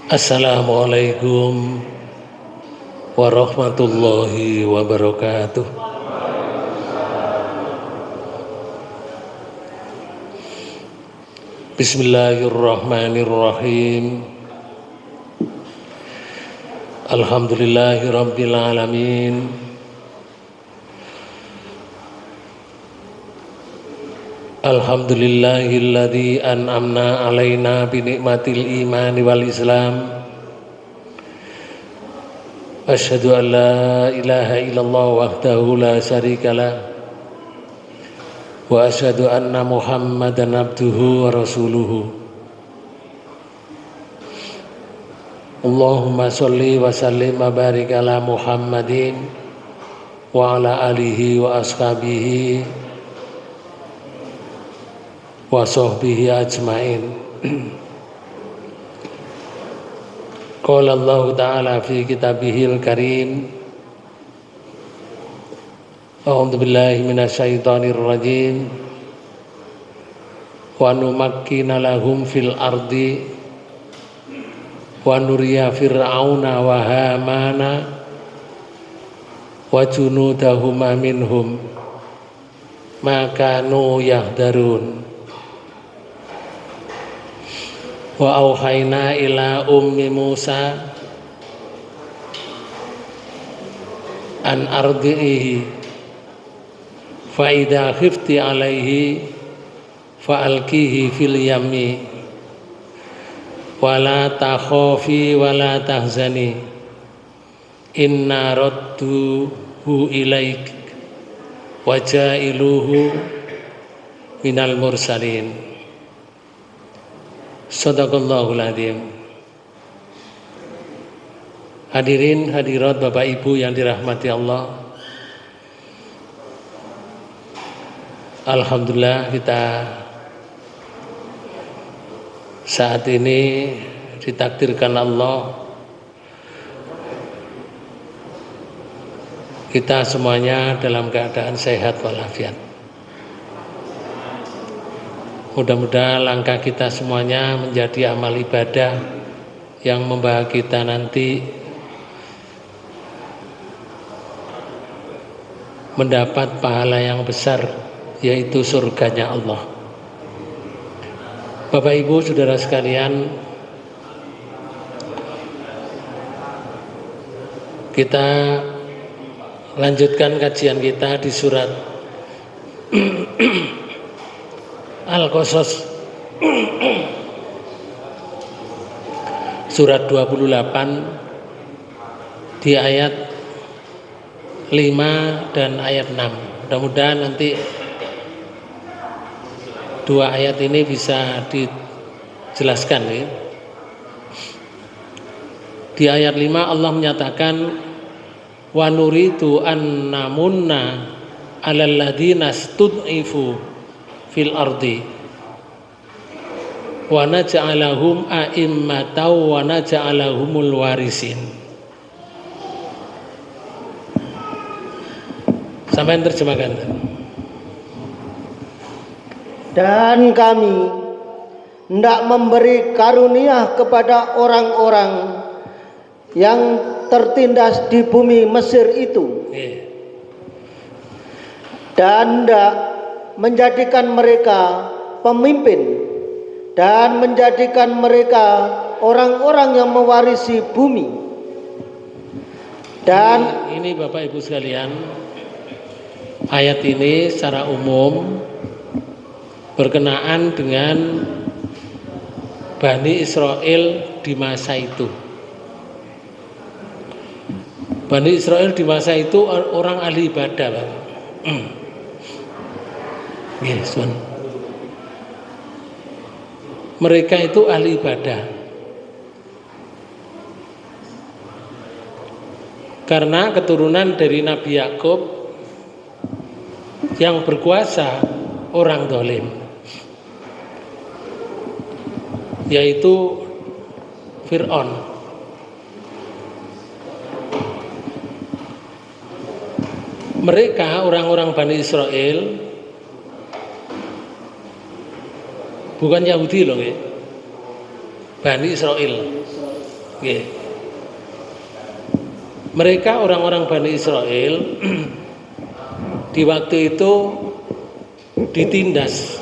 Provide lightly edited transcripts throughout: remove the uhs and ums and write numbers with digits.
Assalamualaikum warahmatullahi wabarakatuh. Bismillahirrahmanirrahim. Alhamdulillahi rabbil alamin. Alhamdulillahilladzi an'amna alaina bi ni'matil imani wal islam. Asyhadu an la ilaha illallah wahdahu la syarikalah wa asyhadu anna Muhammadan abduhu wa rasuluhu. Allahumma sholli wa sallim wa barik ala Muhammadin wa ala alihi wa ashabihi wa sahbihi ajmain. Qala Allah Ta'ala fi kitabihil karim. A'udzu billahi minasyaitonir rajim. Wa numakkina lahum fil ardi wa nuriya fir'auna wa hamana wa junudahuma minhum ma kanu yahdarun. Wa auhayna ila ummi Musa an ardi'ihi fa idza khifti alaihi fa alqihi fil yammi wa la takhafi wa la tahzani inna radduhu ilaik wa ja'iluhu minal mursalin. Shadaqallahul adzim. Hadirin hadirat Bapak Ibu yang dirahmati Allah, alhamdulillah kita saat ini ditakdirkan Allah kita semuanya dalam keadaan sehat walafiat. Mudah-mudahan langkah kita semuanya menjadi amal ibadah yang membawa kita nanti mendapat pahala yang besar, yaitu surganya Allah. Bapak Ibu saudara sekalian, kita lanjutkan kajian kita di surat Al-Qasas surat 28 di ayat 5 dan ayat 6. Mudah-mudahan nanti dua ayat ini bisa dijelaskan ya. Di ayat 5 Allah menyatakan wa nuridu an namunna 'alal ladzina stud'ifu fil ardi wa naj'alahum a'immatan wa naj'alahumul warisin. Sampai terjemahkan. Dan kami hendak memberi karunia kepada orang-orang yang tertindas di bumi Mesir itu, dan hendak menjadikan mereka pemimpin dan menjadikan mereka orang-orang yang mewarisi bumi. Dan ini Bapak Ibu sekalian, ayat ini secara umum berkenaan dengan Bani Israel di masa itu. Bani Israel di masa itu orang ahli ibadah, Pak. Yes, mereka itu ahli ibadah karena keturunan dari Nabi Yakub yang berkuasa orang dolim, yaitu Fir'aun. Mereka orang-orang Bani Israel bukan Yahudi loh ya, Bani Israel. Nggih. Mereka orang-orang Bani Israel di waktu itu ditindas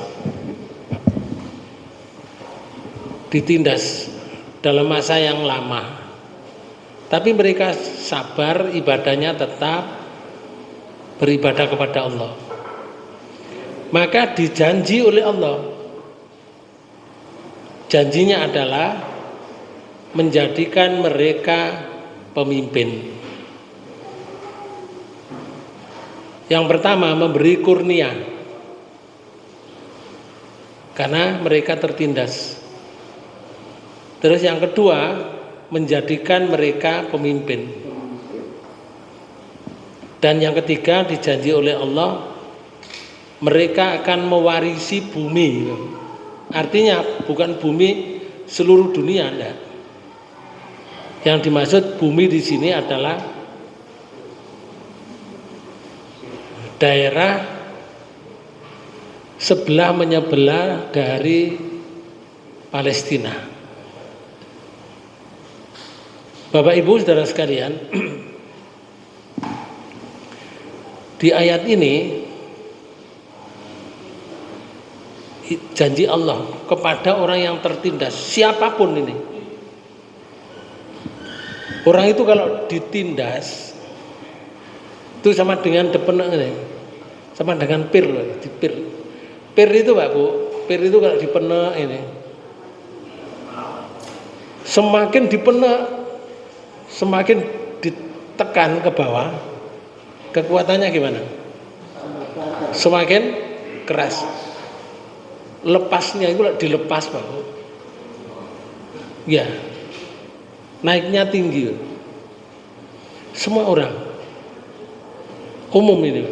dalam masa yang lama. Tapi mereka sabar, ibadahnya tetap beribadah kepada Allah. Maka dijanji oleh Allah, janjinya adalah menjadikan mereka pemimpin. Yang pertama, memberi kurnia, karena mereka tertindas. Terus yang kedua, menjadikan mereka pemimpin. Dan yang ketiga, dijanji oleh Allah, mereka akan mewarisi bumi. Artinya bukan bumi seluruh dunia, enggak. Yang dimaksud bumi di sini adalah daerah sebelah menyebelah dari Palestina. Bapak Ibu saudara sekalian, di ayat ini janji Allah kepada orang yang tertindas, siapapun ini. Orang itu kalau ditindas itu sama dengan depeneng ini, sama dengan pir, pir itu Pak Bu, pir itu kalau dipenek ini, semakin dipenek, semakin ditekan ke bawah, kekuatannya gimana? Semakin keras. Lepasnya itu dilepas Pak Bu. Ya, naiknya tinggi. Semua orang umum ini.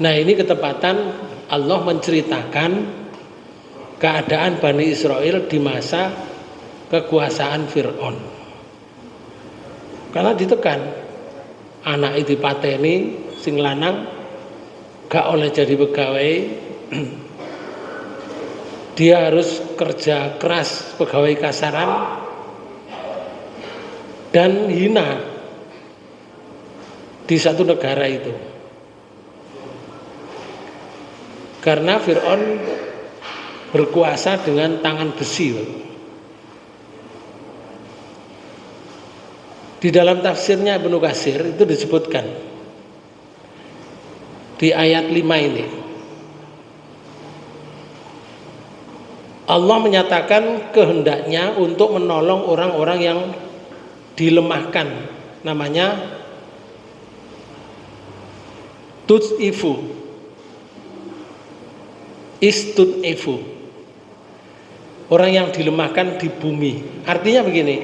Nah, ini ketepatan Allah menceritakan keadaan Bani Israel di masa kekuasaan Fir'aun. Karena ditekan, anak itu pateni, sing lanang gak oleh jadi pegawai, dia harus kerja keras, pegawai kasaran, dan hina di satu negara itu. Karena Fir'aun berkuasa dengan tangan besi. Di dalam tafsirnya Ibnu Katsir itu disebutkan di ayat 5 ini, Allah menyatakan kehendaknya untuk menolong orang-orang yang dilemahkan, namanya tud'ifu, istud'ifu, orang yang dilemahkan di bumi. Artinya begini,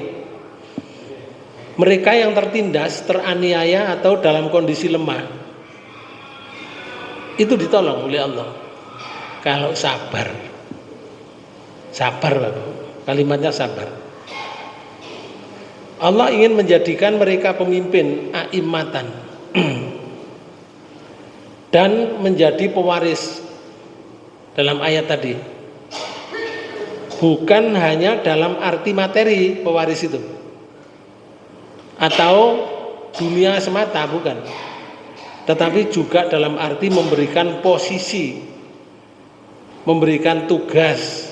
mereka yang tertindas, teraniaya atau dalam kondisi lemah, itu ditolong oleh Allah kalau sabar. Sabar Bapak, kalimatnya sabar. Allah ingin menjadikan mereka pemimpin, a'immatan, dan menjadi pewaris dalam ayat tadi. Bukan hanya dalam arti materi pewaris itu, atau dunia semata, bukan. Tetapi juga dalam arti memberikan posisi, memberikan tugas,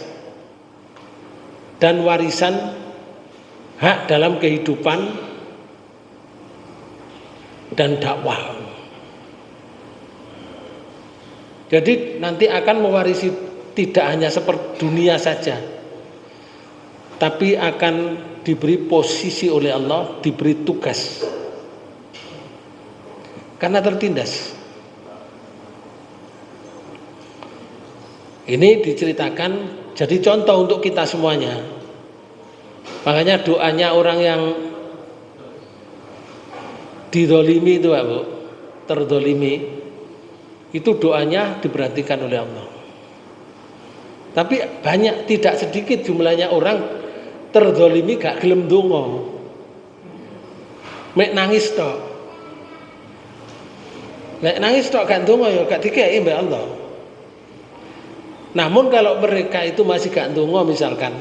dan warisan hak dalam kehidupan dan dakwah. Jadi nanti akan mewarisi tidak hanya seperti dunia saja, tapi akan diberi posisi oleh Allah, diberi tugas karena tertindas. Ini diceritakan jadi contoh untuk kita semuanya. Makanya doanya orang yang didolimi itu Pak Bu, terdolimi, itu doanya diperhatikan oleh Allah. Tapi banyak, tidak sedikit jumlahnya orang terdolimi gak gelem donga, mek nangis tok. Nek nangis tok gak donga ya gak dikei mbak Allah. Namun kalau mereka itu masih gak donga, misalkan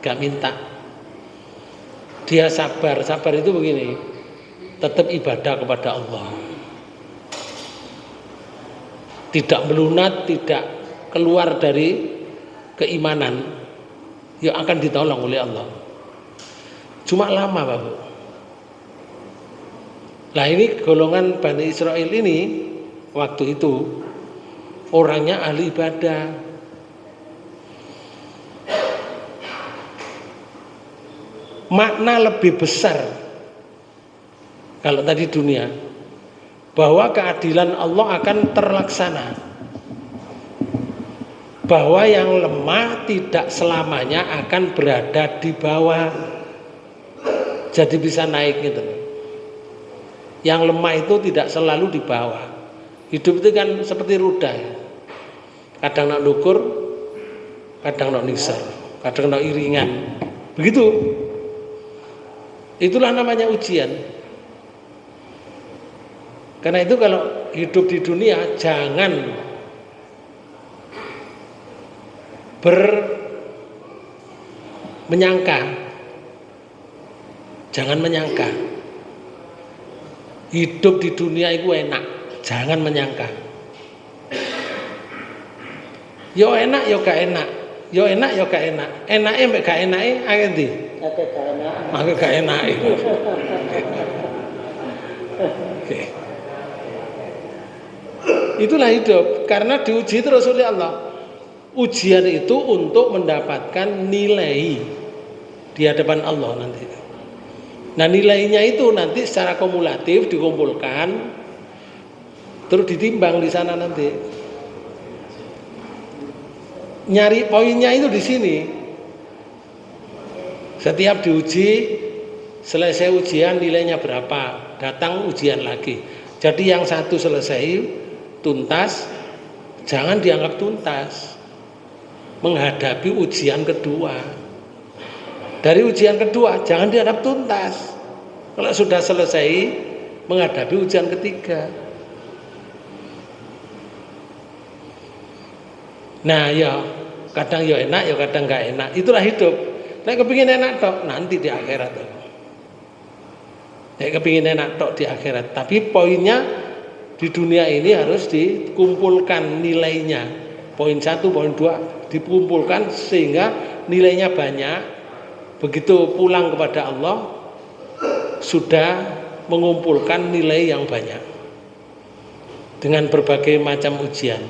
gak minta, dia sabar. Sabar itu begini, tetap ibadah kepada Allah, tidak melunat, tidak keluar dari keimanan, ya akan ditolong oleh Allah. Cuma lama, Pak Bu. Nah ini golongan Bani Israel ini waktu itu orangnya ahli ibadah, makna lebih besar kalau tadi dunia, bahwa keadilan Allah akan terlaksana, bahwa yang lemah tidak selamanya akan berada di bawah, jadi bisa naik gitu. Yang lemah itu tidak selalu di bawah. Hidup itu kan seperti roda, kadang nak lukur, kadang nak nisar, kadang nak iringan, begitu. Itulah namanya ujian. Karena itu kalau hidup di dunia jangan jangan menyangka hidup di dunia itu enak, jangan menyangka. Yo enak, yo gak enak, yo enak, yo gak enak. Enake mbek gak enake akeh ndi? Akeh gak enak. Akeh gak enake. Oke. Itulah hidup, karena diuji terus oleh Allah. Ujian itu untuk mendapatkan nilai di hadapan Allah nanti. Nah nilainya itu nanti secara kumulatif dikumpulkan, terus ditimbang di sana nanti. Nyari poinnya itu di sini. Setiap diuji, selesai ujian nilainya berapa, datang ujian lagi. Jadi yang satu selesai tuntas, jangan dianggap tuntas menghadapi ujian kedua. Dari ujian kedua jangan dianggap tuntas kalau sudah selesai menghadapi ujian ketiga. Nah ya kadang ya enak, ya kadang nggak enak. Itulah hidup. Nek kepingin enak tok nanti di akhirat. Nek kepingin enak tok di akhirat. Tapi poinnya di dunia ini harus dikumpulkan nilainya. Poin 1, poin 2 dikumpulkan sehingga nilainya banyak. Begitu pulang kepada Allah sudah mengumpulkan nilai yang banyak dengan berbagai macam ujian.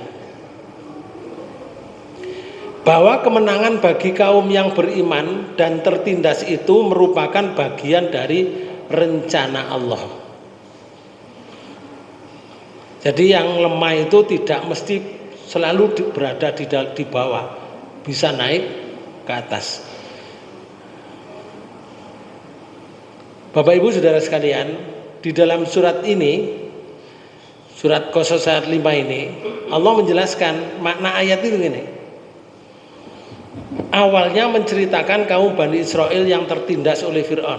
Bahwa kemenangan bagi kaum yang beriman dan tertindas itu merupakan bagian dari rencana Allah. Jadi yang lemah itu tidak mesti selalu berada di bawah, bisa naik ke atas. Bapak Ibu Saudara sekalian, di dalam surat ini, surat Qasas ayat 5 ini, Allah menjelaskan makna ayat itu gini. Awalnya menceritakan kaum Bani Israel yang tertindas oleh Fir'aun.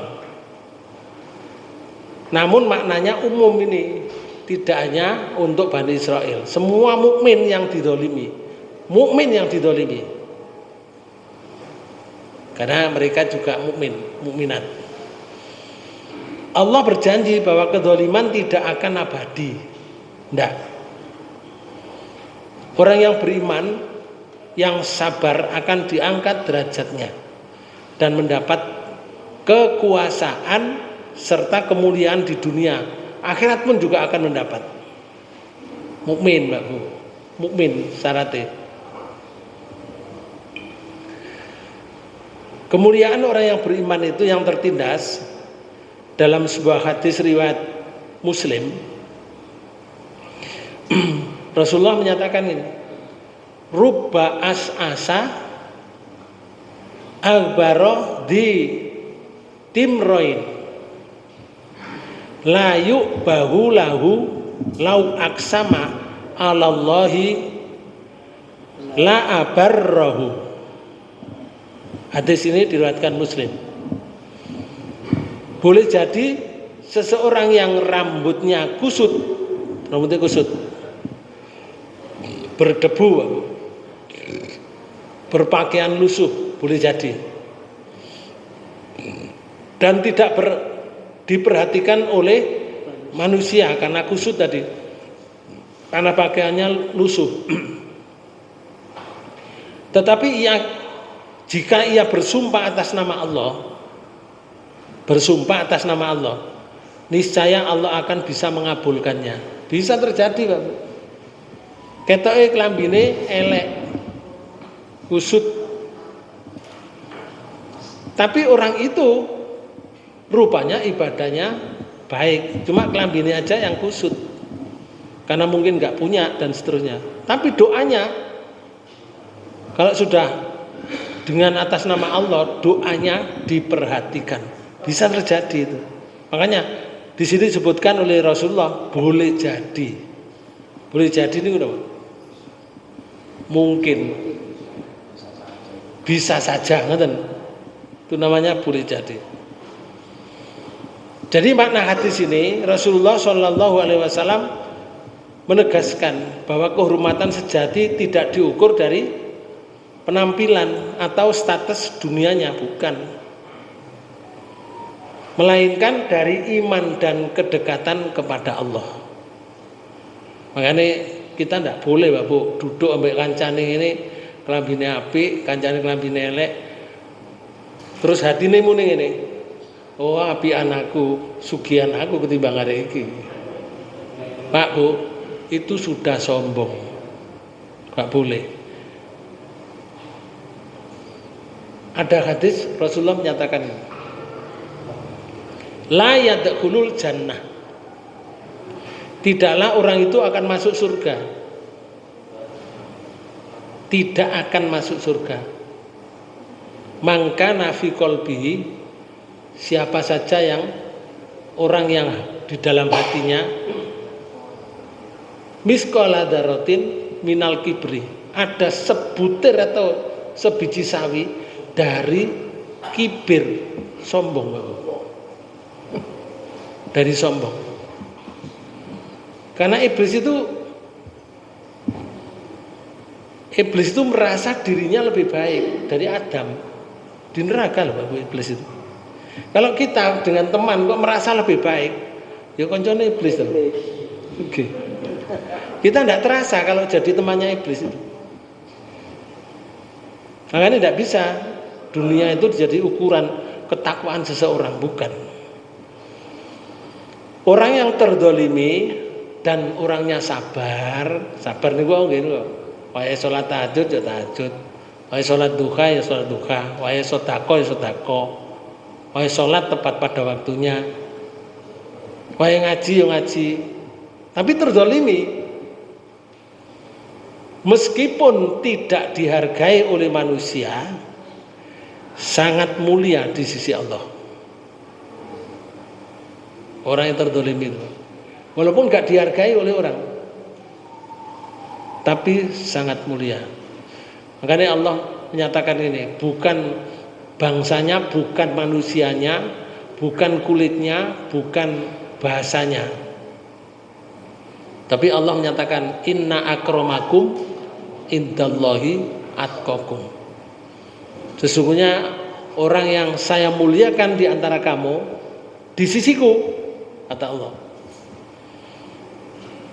Namun maknanya umum ini, tidak hanya untuk Bani Israel, semua mukmin yang didolimi, karena mereka juga mukminat. Allah berjanji bahwa kedoliman tidak akan abadi. Tidak. Orang yang beriman, yang sabar akan diangkat derajatnya dan mendapat kekuasaan serta kemuliaan di dunia. Akhirat pun juga akan mendapat. Mukmin, Mbak Bu. Mukmin syaratnya. Kemuliaan orang yang beriman itu yang tertindas. Dalam sebuah hadis riwayat Muslim, Rasulullah menyatakan ini, rubba as'asa aghbaro di timroin la yu'bahu lahu lau aksama alallahi la abarrahu. Hadis ini diriwayatkan Muslim. Boleh jadi seseorang yang rambutnya kusut, berdebu, berpakaian lusuh, boleh jadi. dan tidak diperhatikan oleh manusia karena kusut tadi, karena pakaiannya lusuh. Tetapi jika ia bersumpah atas nama Allah, niscaya Allah akan bisa mengabulkannya. Bisa terjadi, Pak. Ketoke klambine elek, kusut. Tapi orang itu rupanya ibadahnya baik, cuma klambine aja yang kusut. Karena mungkin nggak punya dan seterusnya. Tapi doanya, kalau sudah dengan atas nama Allah, doanya diperhatikan. Bisa terjadi itu. Makanya di sini disebutkan oleh Rasulullah, boleh jadi. Boleh jadi ini udah mungkin, bisa saja, ngeten. Itu namanya boleh jadi. Jadi makna hadis ini Rasulullah Shallallahu Alaihi Wasallam menegaskan bahwa kehormatan sejati tidak diukur dari penampilan atau status dunianya, bukan, melainkan dari iman dan kedekatan kepada Allah. Makanya kita tidak boleh, Pak Bu, duduk ambek kancane ini kelambine apik, kancane kelambine elek, terus hatine muni ngene, oh api anakku, sugihan aku ketimbang arek iki. Pak Bu, itu sudah sombong, gak boleh. Ada hadis Rasulullah menyatakan, la yadkhulul jannah, tidaklah orang itu akan masuk surga, tidak akan masuk surga. Mangka nafi qalbihi, siapa saja yang orang yang di dalam hatinya misqala dzarratin minal kibri, ada sebutir atau sebiji sawi dari kibir, sombong, dari sombong. Karena iblis itu merasa dirinya lebih baik dari Adam di neraka loh, Pak, iblis itu. Kalau kita dengan teman kok merasa lebih baik, ya koncone iblis loh. Oke. Kita tidak terasa kalau jadi temannya iblis itu. Makanya tidak bisa dunia itu jadi ukuran ketakwaan seseorang, bukan. Orang yang terdolimi dan orangnya sabar nih gua ngene kok. Wae salat tahajud ya tahajud, wae salat duha ya salat duha, wae sedekah ya sedekah, wae salat tepat pada waktunya, wae ngaji ya ngaji. Tapi terdolimi, meskipun tidak dihargai oleh manusia, sangat mulia di sisi Allah. Orang yang terdolimi itu, walaupun gak dihargai oleh orang, tapi sangat mulia. Makanya Allah menyatakan ini, bukan bangsanya, bukan manusianya, bukan kulitnya, bukan bahasanya, tapi Allah menyatakan inna akramakum indallahi atqakum. Sesungguhnya orang yang saya muliakan di antara kamu di sisiku, kata Allah,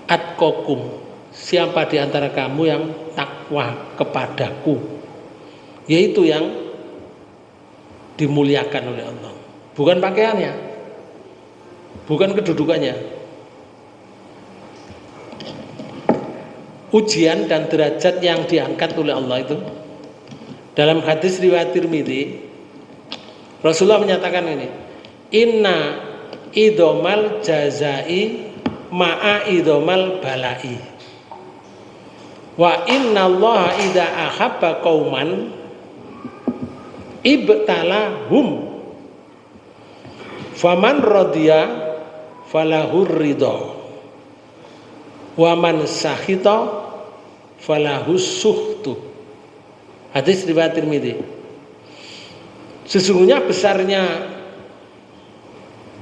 atqakum, siapa di antara kamu yang takwa kepadaku, yaitu yang dimuliakan oleh Allah, bukan pakaiannya, bukan kedudukannya. Ujian dan derajat yang diangkat oleh Allah itu, dalam hadis riwayat Tirmidzi, Rasulullah menyatakan ini, inna idomal jazai ma'a idomal balai, wa inna allaha idza ahabba qauman ibtalahum faman radiya falahur ridha wa man sakhita falahus sukhtu. Hadis riwayat Tirmidzi. Sesungguhnya besarnya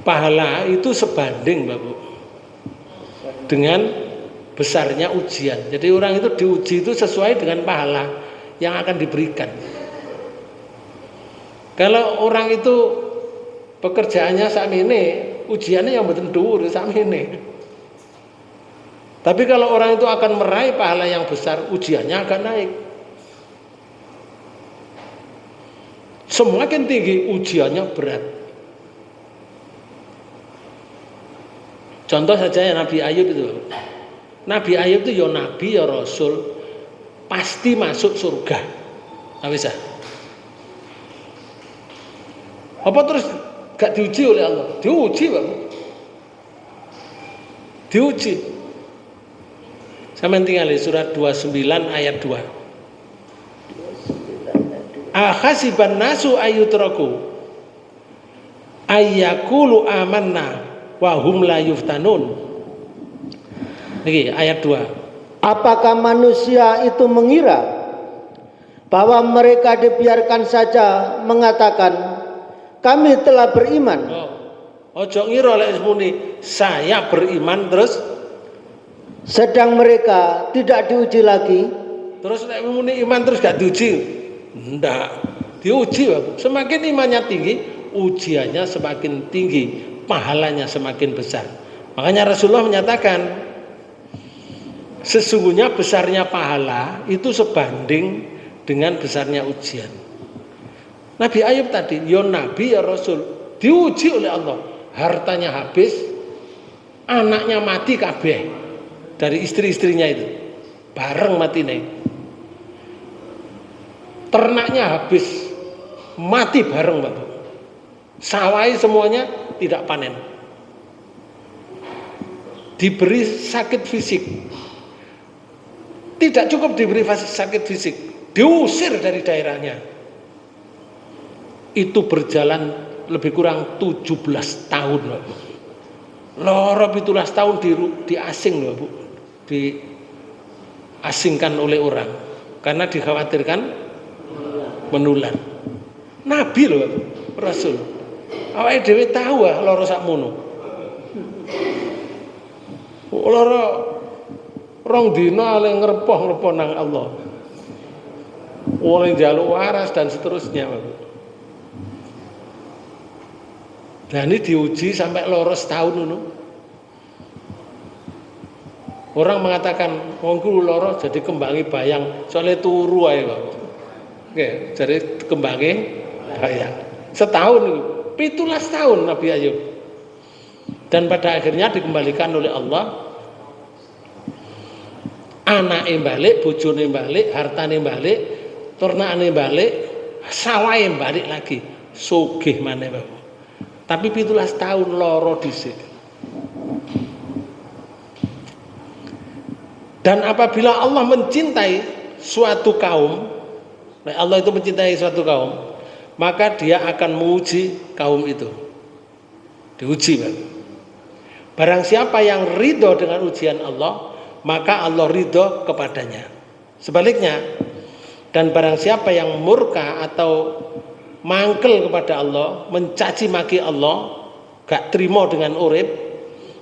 pahala itu sebanding, Bapak, dengan besarnya ujian. Jadi orang itu diuji itu sesuai dengan pahala yang akan diberikan. Kalau orang itu pekerjaannya sakmene, ujiannya yang mboten dhuwur sakmene. Tapi kalau orang itu akan meraih pahala yang besar, ujiannya akan naik. Semakin tinggi ujiannya berat. Contoh saja ya Nabi Ayub itu. Nabi Ayub itu ya nabi ya rasul, pasti masuk surga. Nah, bisa. Apa terus gak diuji oleh Allah? Diuji, Pak. Diuji. Sampeyan tinggal di surat 29 ayat 2. Akhasiban nasu ayyutraku ayyakulu amanna wa hum la yuftanun. Niki ayat 2. Apakah manusia itu mengira bahwa mereka dibiarkan saja mengatakan kami telah beriman? Ojo ngira lek muni saya beriman terus sedang mereka tidak diuji lagi. Terus lek muni iman terus gak diuji. Ndak, diuji, Bapak. Semakin imannya tinggi, ujiannya semakin tinggi, pahalanya semakin besar. Makanya Rasulullah menyatakan sesungguhnya besarnya pahala itu sebanding dengan besarnya ujian. Nabi Ayub tadi, ya nabi ya rasul, diuji oleh Allah. Hartanya habis, anaknya mati kabeh dari istri-istrinya itu. Bareng mati nih. Ternaknya habis, mati bareng, Bapak. Sawai semuanya tidak panen. Diberi sakit fisik. Tidak cukup diberi sakit fisik, diusir dari daerahnya. Itu berjalan lebih kurang 17 tahun, Bapak. Loro 17 tahun diasing, Bapak. Diasingkan oleh orang karena dikhawatirkan menular. Nabi loh, Bapak. Rasul. Awake dhewe tahu loro sakmono. Loro rong dina ale ngrepoh nang Allah. Oleh njaluk waras dan seterusnya, Bapak. Dan ini diuji sampai loro setahun dulu. Orang mengatakan wongku loro jadi kembangi bayang, soalnya turu ae, Bapak. Oke, jadi kembangi bayang. Setahun itu, 17 tahun Nabi Ayub. Dan pada akhirnya dikembalikan oleh Allah. Anake balik, bojone balik, hartane balik, ternakane balik, sawahe balik lagi. Sugih maneh, Bapak. Tapi 17 tahun loro dhisik. Dan apabila Allah mencintai suatu kaum, Allah itu mencintai suatu kaum, maka dia akan menguji kaum itu. Diuji, Bapak. Barang siapa yang ridho dengan ujian Allah, maka Allah ridho kepadanya. Sebaliknya, dan barang siapa yang murka atau mangkel kepada Allah, mencaci maki Allah, gak terima dengan urip,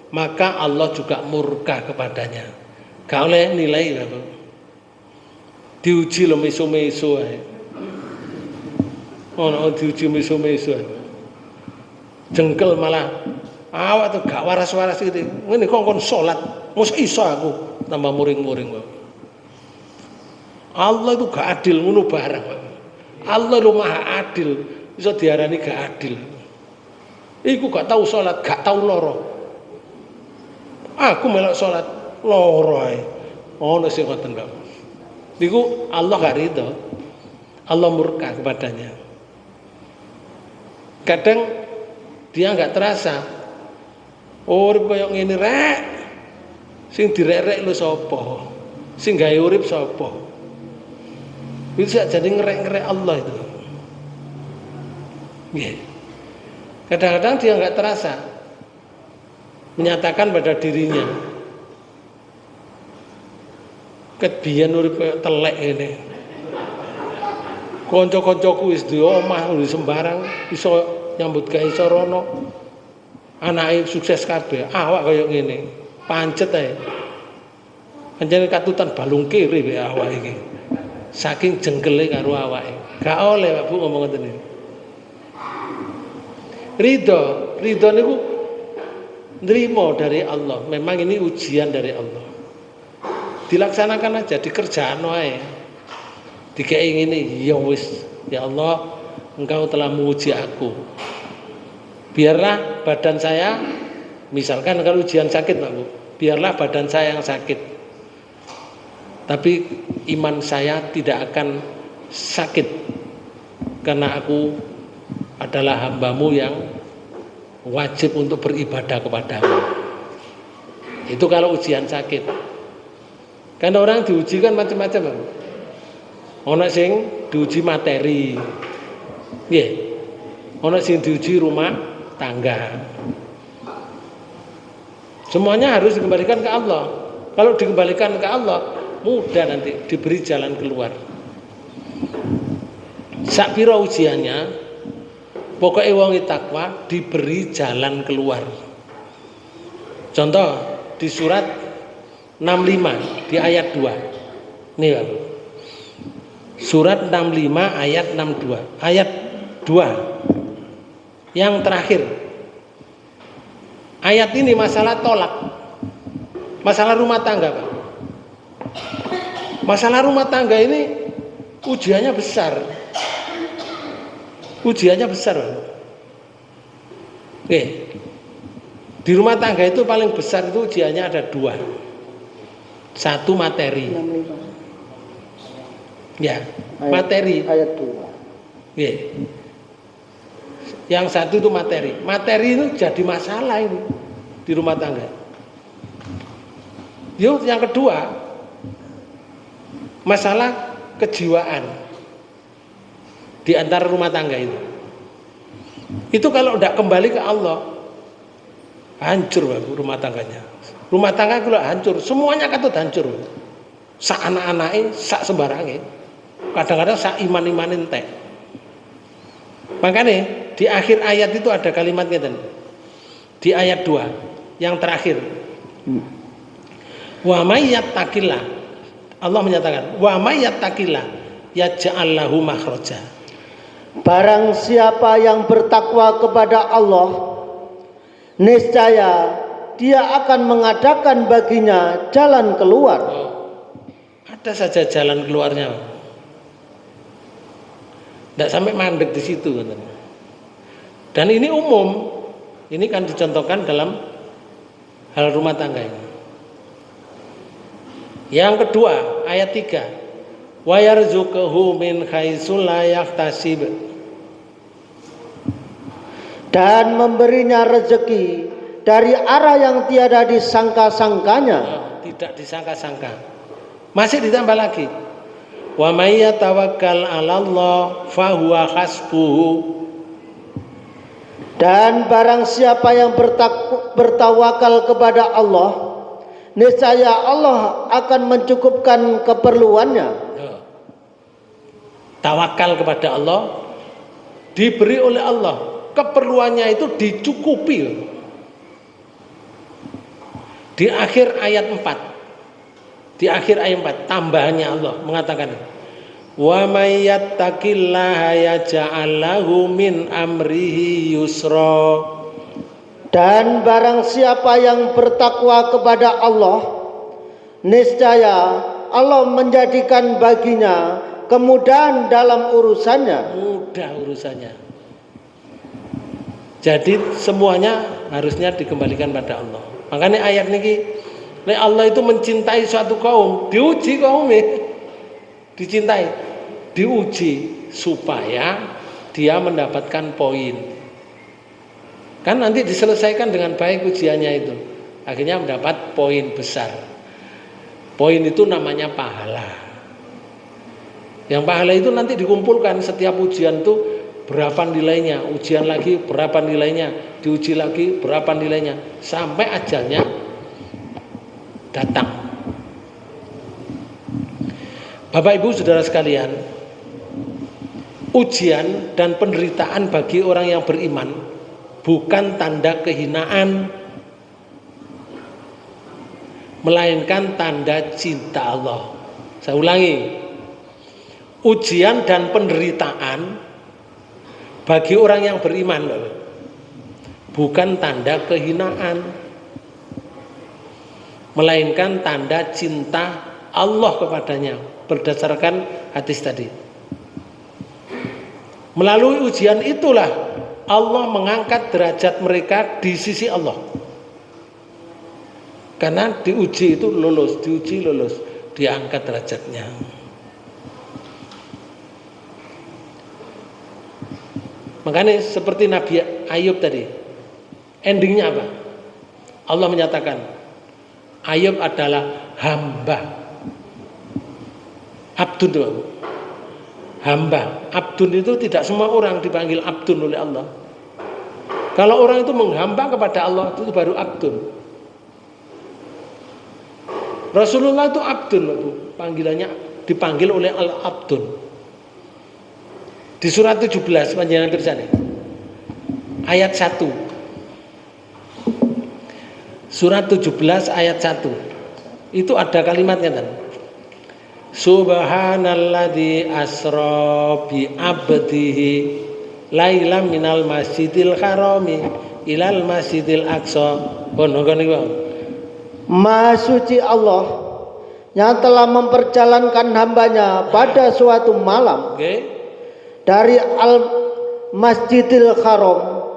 maka Allah juga murka kepadanya. Gak oleh nilai, Bapak. Diuji lo meso-meso ae. Ono diuji meso-meso ae. Jengkel malah awak tuh gak waras-waras gitu. Ngene kok salat, mosok iso aku tambah muring-muring, Bapak. Allah itu gak adil ngono barang, Bapak. Allah itu maha adil, bisa diarani gak adil. Iku gak tahu salat, gak tahu loro. Aku melok salat loro ae. Ono sing ngoten, Bapak. Niku Allah gak ridho. Allah murka kepadanya. Kadang dia gak terasa. Urip koyo ngene rek. Sing direk-rek lho sapa? Sing gawe urip sapa? Bisa jadi ngerek-ngerek Allah itu. Yeah. Kadang-kadang dia nggak terasa menyatakan pada dirinya, kebiyen urip koyo telek ngene. Kanca-kancaku wis duwe omah wis sembarang iso nyambut gawe sarana. Anake sukses kabeh, awak koyo ngene. Pancet ae. Pancen katutan balung kiri wae awak iki. Saking jengkele karo awake. Gak oleh Pak Bu ngomong ngoten iki. Ridho niku nrimo dari Allah. Memang ini ujian dari Allah. Dilaksanakan aja, dikerjakan wae. Dikei ngene, ya wis, ya Allah, Engkau telah menguji aku. Biarlah badan saya, misalkan kalau ujian sakit Pak Bu, biarlah badan saya yang sakit. Tapi iman saya tidak akan sakit karena aku adalah hambamu yang wajib untuk beribadah kepadamu. Itu kalau ujian sakit. Kan orang diuji kan macam-macam Pak. Ono sing diuji materi. Nggih. Ono sing diuji rumah tangga. Semuanya harus dikembalikan ke Allah. Kalau dikembalikan ke Allah, mudah nanti diberi jalan keluar. Sakpira ujiannya, pokoknya wong takwa diberi jalan keluar. Contoh di surat 65 di ayat 2. Nih Pak. Surat 65 ayat 62. Ayat 2. Yang terakhir. Ayat ini masalah tolak. Masalah rumah tangga, Pak. Masalah rumah tangga ini ujiannya besar. Ujiannya besar, Pak. Oke. Di rumah tangga itu paling besar itu ujiannya ada 2. Satu materi. Ya, materi. Ayat 2. Ya. Yang satu itu materi. Materi itu jadi masalah ini di rumah tangga. Yuk, yang kedua, masalah kejiwaan di antara rumah tangga itu. Itu kalau tidak kembali ke Allah, hancur rumah tangganya. Rumah tangga kalau hancur, semuanya katut hancur. Sak anak-anaknya, sak sembarangnya. Kadang-kadang sak iman-iman entek. Makanya di akhir ayat itu ada kalimatnya dan di ayat 2 yang terakhir. Wa may yattaqillah. Allah menyatakan, wa may yattaqillah yaj'al lahu makhraja. Barang siapa yang bertakwa kepada Allah, niscaya Dia akan mengadakan baginya jalan keluar. Ada saja jalan keluarnya. Tidak sampai mandek di situ. Dan ini umum. Ini kan dicontohkan dalam hal rumah tangga ini. Yang kedua, ayat 3. Wa yarzuquhu min haitsu la yahtasib. Dan memberinya rezeki dari arah yang tiada disangka-sangkanya. Tidak disangka-sangka. Masih ditambah lagi. Wa may yatawakkal 'alallah fa huwa hasbuhu. Dan barang siapa yang bertawakal kepada Allah, niscaya Allah akan mencukupkan keperluannya. Tawakal kepada Allah, diberi oleh Allah, keperluannya itu dicukupi. Di akhir ayat 4. Di akhir ayat 4 tambahannya Allah mengatakan, wa may yattaqillaha yaj'al lahu min amrihi yusra. Dan barang siapa yang bertakwa kepada Allah, niscaya Allah menjadikan baginya kemudahan dalam urusannya. Mudah urusannya. Jadi semuanya harusnya dikembalikan pada Allah. Makanya ayat ini, Allah itu mencintai suatu kaum, diuji kaumnya, dicintai, diuji supaya dia mendapatkan poin. Kan nanti diselesaikan dengan baik ujiannya itu, akhirnya mendapat poin besar. Poin itu namanya pahala. Yang pahala itu nanti dikumpulkan setiap ujian itu. Berapa nilainya, ujian lagi berapa nilainya, diuji lagi berapa nilainya, sampai ajalnya datang. Bapak Ibu Saudara sekalian, ujian dan penderitaan bagi orang yang beriman bukan tanda kehinaan, melainkan tanda cinta Allah. Saya ulangi, ujian dan penderitaan bagi orang yang beriman bukan tanda kehinaan, melainkan tanda cinta Allah kepadanya berdasarkan hadis tadi. Melalui ujian itulah Allah mengangkat derajat mereka di sisi Allah. Karena diuji itu lulus, diuji lulus, diangkat derajatnya. Makanya seperti Nabi Ayub tadi, endingnya apa? Allah menyatakan Ayub adalah hamba. Abdun itu, hamba. Abdun itu tidak semua orang dipanggil abdun oleh Allah. Kalau orang itu menghamba kepada Allah itu baru abdun. Rasulullah itu abdun, Bu. Panggilannya dipanggil oleh Al-Abdun. Di surat 17 panjenengan tulisannya. Ayat 1. Surat 17 ayat 1. Itu ada kalimatnya kan. Subhanalladzi asra bi abdihi lailam minal masjidil harami ilal masjidil aqsa. Maha suci Allah yang telah memperjalankan hambanya pada suatu malam dari Al-Masjidil Haram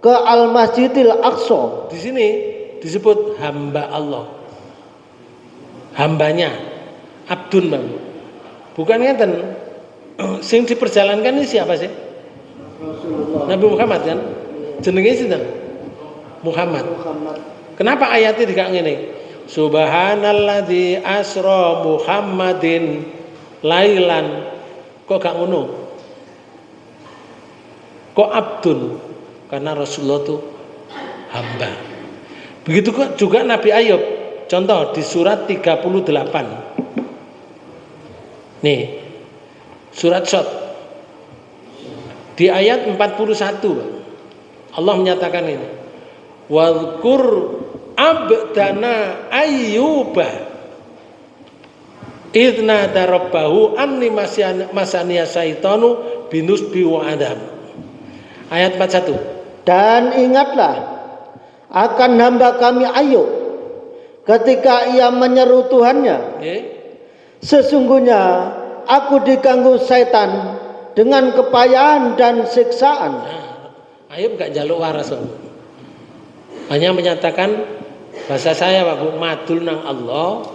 ke Al-Masjidil Aqsa. Di sini disebut hamba Allah. Hambanya abdun, Bang. Bukan ngeten. Sing diperjalankan ini siapa sih? Rasulullah. Nabi Muhammad kan? Jenenge sinten? Muhammad. Kenapa ayatnya tidak ngene? Subhanalladzi asra Muhammadin lailan. Kok gak ngono? Kok abdun? Karena Rasulullah itu hamba. Begitu juga Nabi Ayub. Contoh di surat 38. Nih. Surat Shad. Di ayat 41 Allah menyatakan ini. Wadhkur abdana ayyuba idna darabbahu anni masaniya syaitanu binusbi wa adab. Ayat 41. Dan ingatlah akan hamba kami Ayub ketika ia menyeru Tuhannya, sesungguhnya aku diganggu setan dengan kepayahan dan siksaan. Ayub gak jaluk waras, hanya menyatakan bahasa saya Pak Bu, madul nang Allah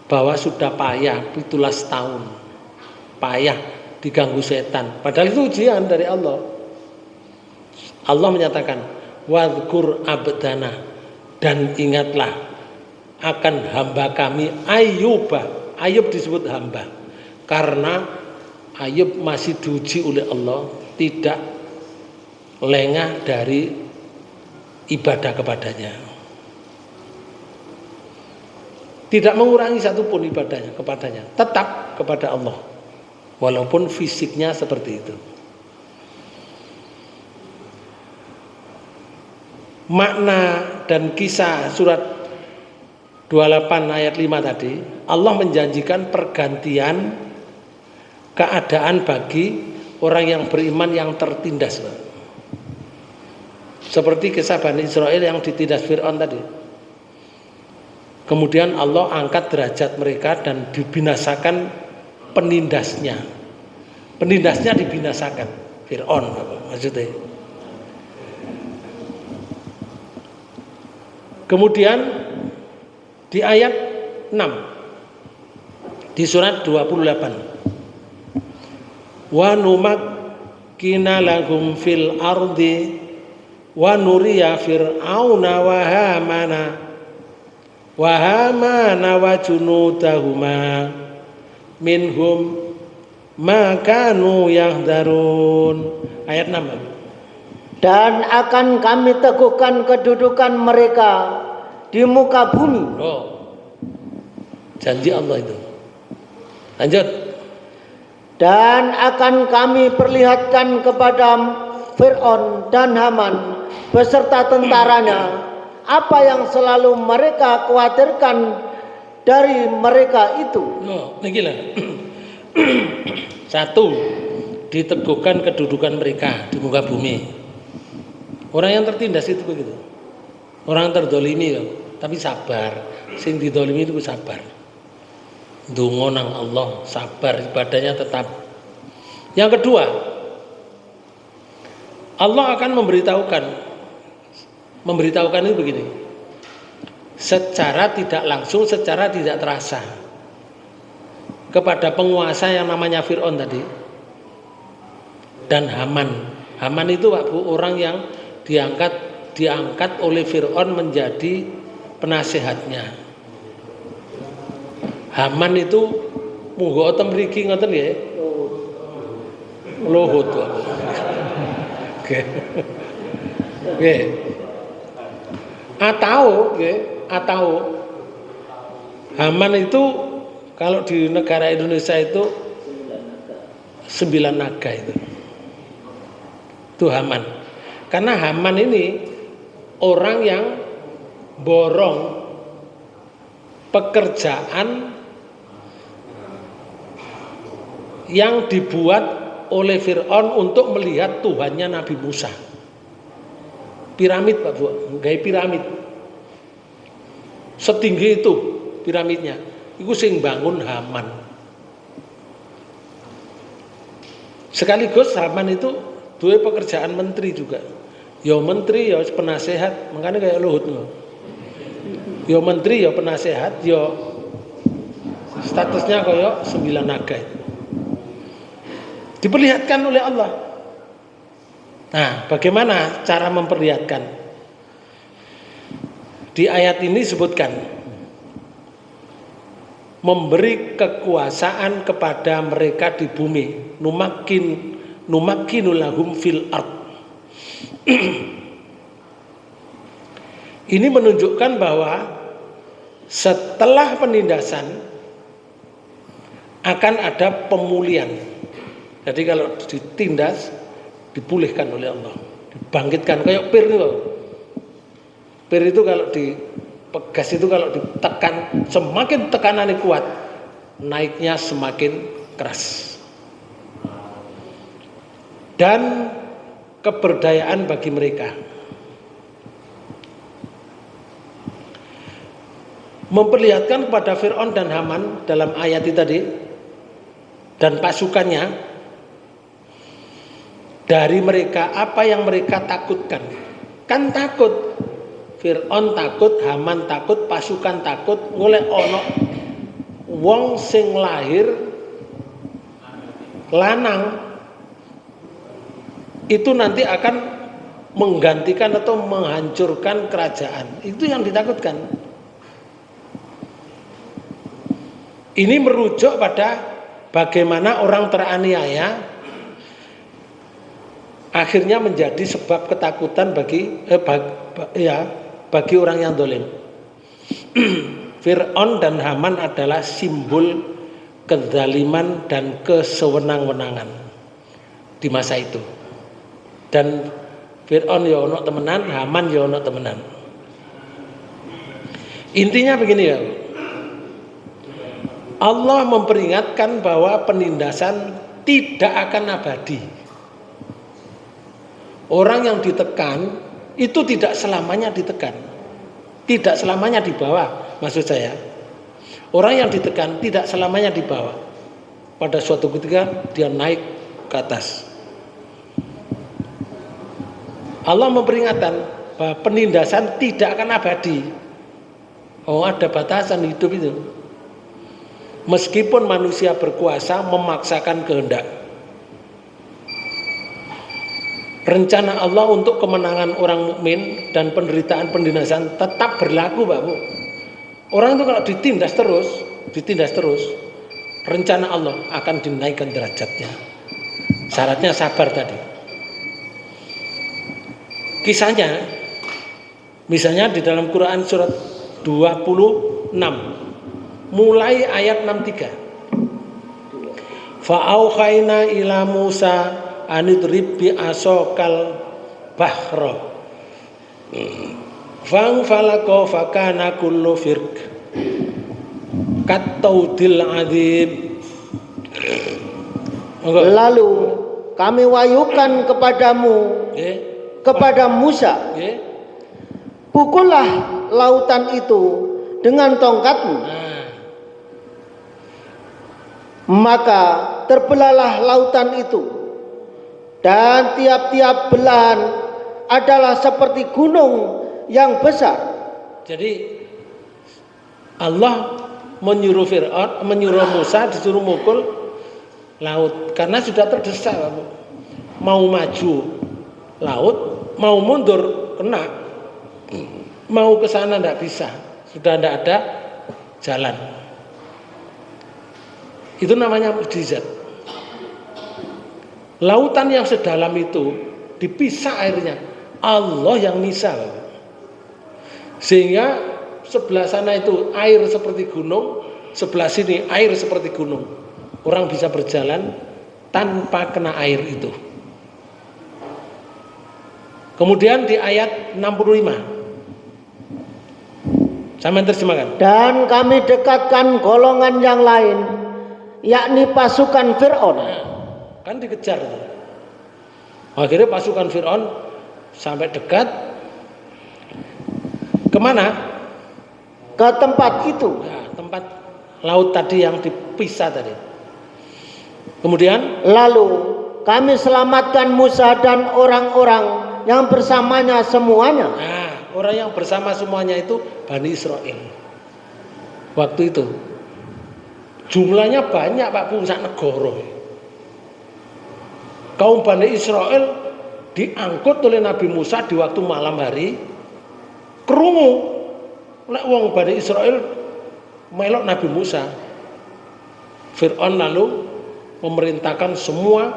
bahwa sudah payah 17 tahun payah diganggu setan, padahal itu ujian dari Allah. Allah menyatakan wadhkur abdana, dan ingatlah akan hamba kami Ayyuba. Ayub disebut hamba karena Ayub masih diuji oleh Allah, tidak lengah dari ibadah kepadanya, tidak mengurangi satupun ibadahnya kepadanya, tetap kepada Allah walaupun fisiknya seperti itu. Makna dan kisah surat 28 ayat 5 tadi, Allah menjanjikan pergantian keadaan bagi orang yang beriman yang tertindas, seperti kisah Bani Israel yang ditindas Fir'aun tadi. Kemudian Allah angkat derajat mereka dan dibinasakan penindasnya. Penindasnya dibinasakan, Fir'aun maksudnya. Kemudian di ayat 6 di surat 28, wa numakkina lahum fil ardi wa nuriya fir'auna wa hamana wa junudahuma minhum ma kanu yahdarun. Ayat 6. Dan akan kami teguhkan kedudukan mereka di muka bumi. Oh, janji Allah itu. Lanjut. Dan akan kami perlihatkan kepada Fir'aun dan Haman beserta tentaranya apa yang selalu mereka khawatirkan dari mereka itu. No, ini gila. Satu, diteguhkan kedudukan mereka di muka bumi. Orang yang tertindas itu begitu. Orang terdolimi loh, tapi sabar. Sing didolimi itu sabar. Ndonga nang Allah, sabar, ibadahnya tetap. Yang kedua, Allah akan memberitahukan itu begini. Secara tidak langsung, secara tidak terasa kepada penguasa yang namanya Fir'aun tadi dan Haman. Haman itu Pak Bu, orang yang diangkat oleh Fir'aun menjadi penasehatnya. Haman itu munggo oten mriki ngoten nggih. Luhut. Oke. Nggih. Atau Haman itu kalau di negara Indonesia itu 9 naga itu. Itu Haman. Karena Haman ini orang yang borong pekerjaan yang dibuat oleh Fir'aun untuk melihat Tuhannya Nabi Musa. Piramid Pak Bu, gaya piramid. Setinggi itu piramidnya. Iku sing bangun Haman. Sekaligus Haman itu dua pekerjaan menteri juga. Ya menteri ya penasehat, makanya kayak Luhut. Ya menteri ya penasehat, ya statusnya kayak 9 naga itu. Diperlihatkan oleh Allah. Nah, bagaimana cara memperlihatkan? Di ayat ini disebutkan memberi kekuasaan kepada mereka di bumi, numakkinu lahum fil ard. Ini menunjukkan bahwa setelah penindasan akan ada pemulihan. Jadi kalau ditindas dipulihkan oleh Allah, dibangkitkan kayak pir itu. Pir itu kalau dipegas itu kalau ditekan, semakin tekanannya kuat, naiknya semakin keras. Dan keberdayaan bagi mereka. Memperlihatkan kepada Fir'aun dan Haman dalam ayat itu tadi dan pasukannya, dari mereka apa yang mereka takutkan. Kan takut, Fir'aun takut, Haman takut, pasukan takut, oleh ono wong sing lahir lanang itu nanti akan menggantikan atau menghancurkan kerajaan. Itu yang ditakutkan. Ini merujuk pada bagaimana orang teraniaya akhirnya menjadi sebab ketakutan bagi orang yang dolim. Fir'aun dan Haman adalah simbol kezaliman dan kesewenang-wenangan di masa itu. Dan Fir'aun ya ono temenan, Haman ya ono temenan. Intinya begini ya, Allah memperingatkan bahwa penindasan tidak akan abadi. Orang yang ditekan itu tidak selamanya ditekan, tidak selamanya di bawah. Maksud saya, orang yang ditekan tidak selamanya di bawah. Pada suatu ketika dia naik ke atas. Allah memperingatkan bahwa penindasan tidak akan abadi. Oh, ada batasan hidup itu. Meskipun manusia berkuasa memaksakan kehendak. Rencana Allah untuk kemenangan orang mukmin dan penderitaan penindasan tetap berlaku, Pak Bu. Orang itu kalau ditindas terus, rencana Allah akan dinaikkan derajatnya. Syaratnya sabar tadi. Kisahnya, misalnya di dalam Quran surat 26, mulai ayat 63. Fa'aukhayna ila Musa anidrib bi asokal bahra fang falako fakana kullu firq kattaudil adzim. Lalu kami wahyukan kepadamu kepada Musa, Nggih. pukullah lautan itu dengan tongkatmu. Nah, Maka terbelahlah lautan itu, dan tiap-tiap belahan adalah seperti gunung yang besar. jadi Allah menyuruh Musa disuruh mukul laut karena sudah terdesak, Pak. Mau maju laut, mau mundur kena, mau ke sana tidak bisa, sudah tidak ada jalan. Itu namanya mukjizat. Lautan yang sedalam itu dipisah airnya, Allah yang misah, sehingga sebelah sana itu air seperti gunung, sebelah sini air seperti gunung. Orang bisa berjalan tanpa kena air itu. Kemudian di ayat 65, saya terjemahkan. Dan kami dekatkan golongan yang lain, yakni pasukan Fir'aun. Nah, kan dikejar. Akhirnya pasukan Fir'aun sampai dekat. Kemana? Ke tempat itu. Nah, tempat laut tadi yang dipisah tadi. Kemudian Lalu kami selamatkan Musa dan orang-orang yang bersamanya semuanya. nah, orang yang bersama semuanya itu Bani Israel. Waktu itu jumlahnya banyak, Pak Bu, sak negara. Kaum Bani Israel diangkut oleh Nabi Musa di waktu malam hari. Krungu nek wong Bani Israel melok Nabi Musa. Fir'aun lalu memerintahkan semua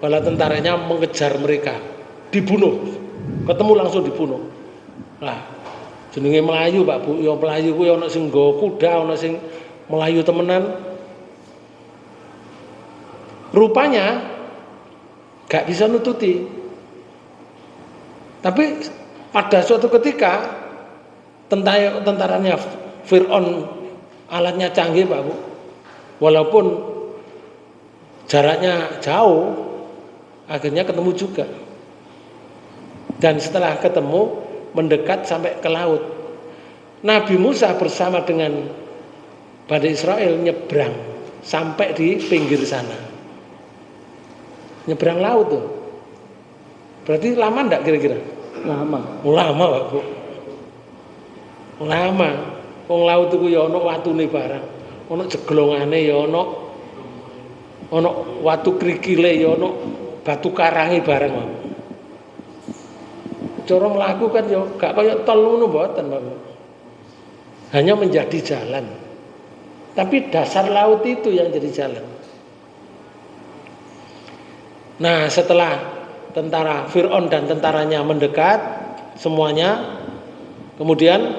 bala tentaranya mengejar mereka, dibunuh, ketemu langsung dibunuh. Lah jenenge Melayu, Pak Bu, ya Melayu kuwi ana sing nggawa kuda, ana sing Melayu temenan. Rupanya gak bisa nututi. Tapi pada suatu ketika tentaranya Fir'aun alatnya canggih, Pak Bu, walaupun jaraknya jauh, akhirnya ketemu juga. Dan setelah ketemu, mendekat sampai ke laut. Nabi Musa bersama dengan Bani Israel nyebrang sampai di pinggir sana. Nyebrang laut tuh. Berarti lama enggak kira-kira? Lama. Lama, Pak Bu. Lama. Wong laut iku ya ana watune barang. Ana jeglongane ya ana watu krikile ya ana batu karange barang. Cara mlaku kan ya gak kaya tol ngono mboten, Pak. Hanya menjadi jalan. Tapi dasar laut itu yang jadi jalan. Nah, setelah tentara Fir'aun dan tentaranya mendekat semuanya, kemudian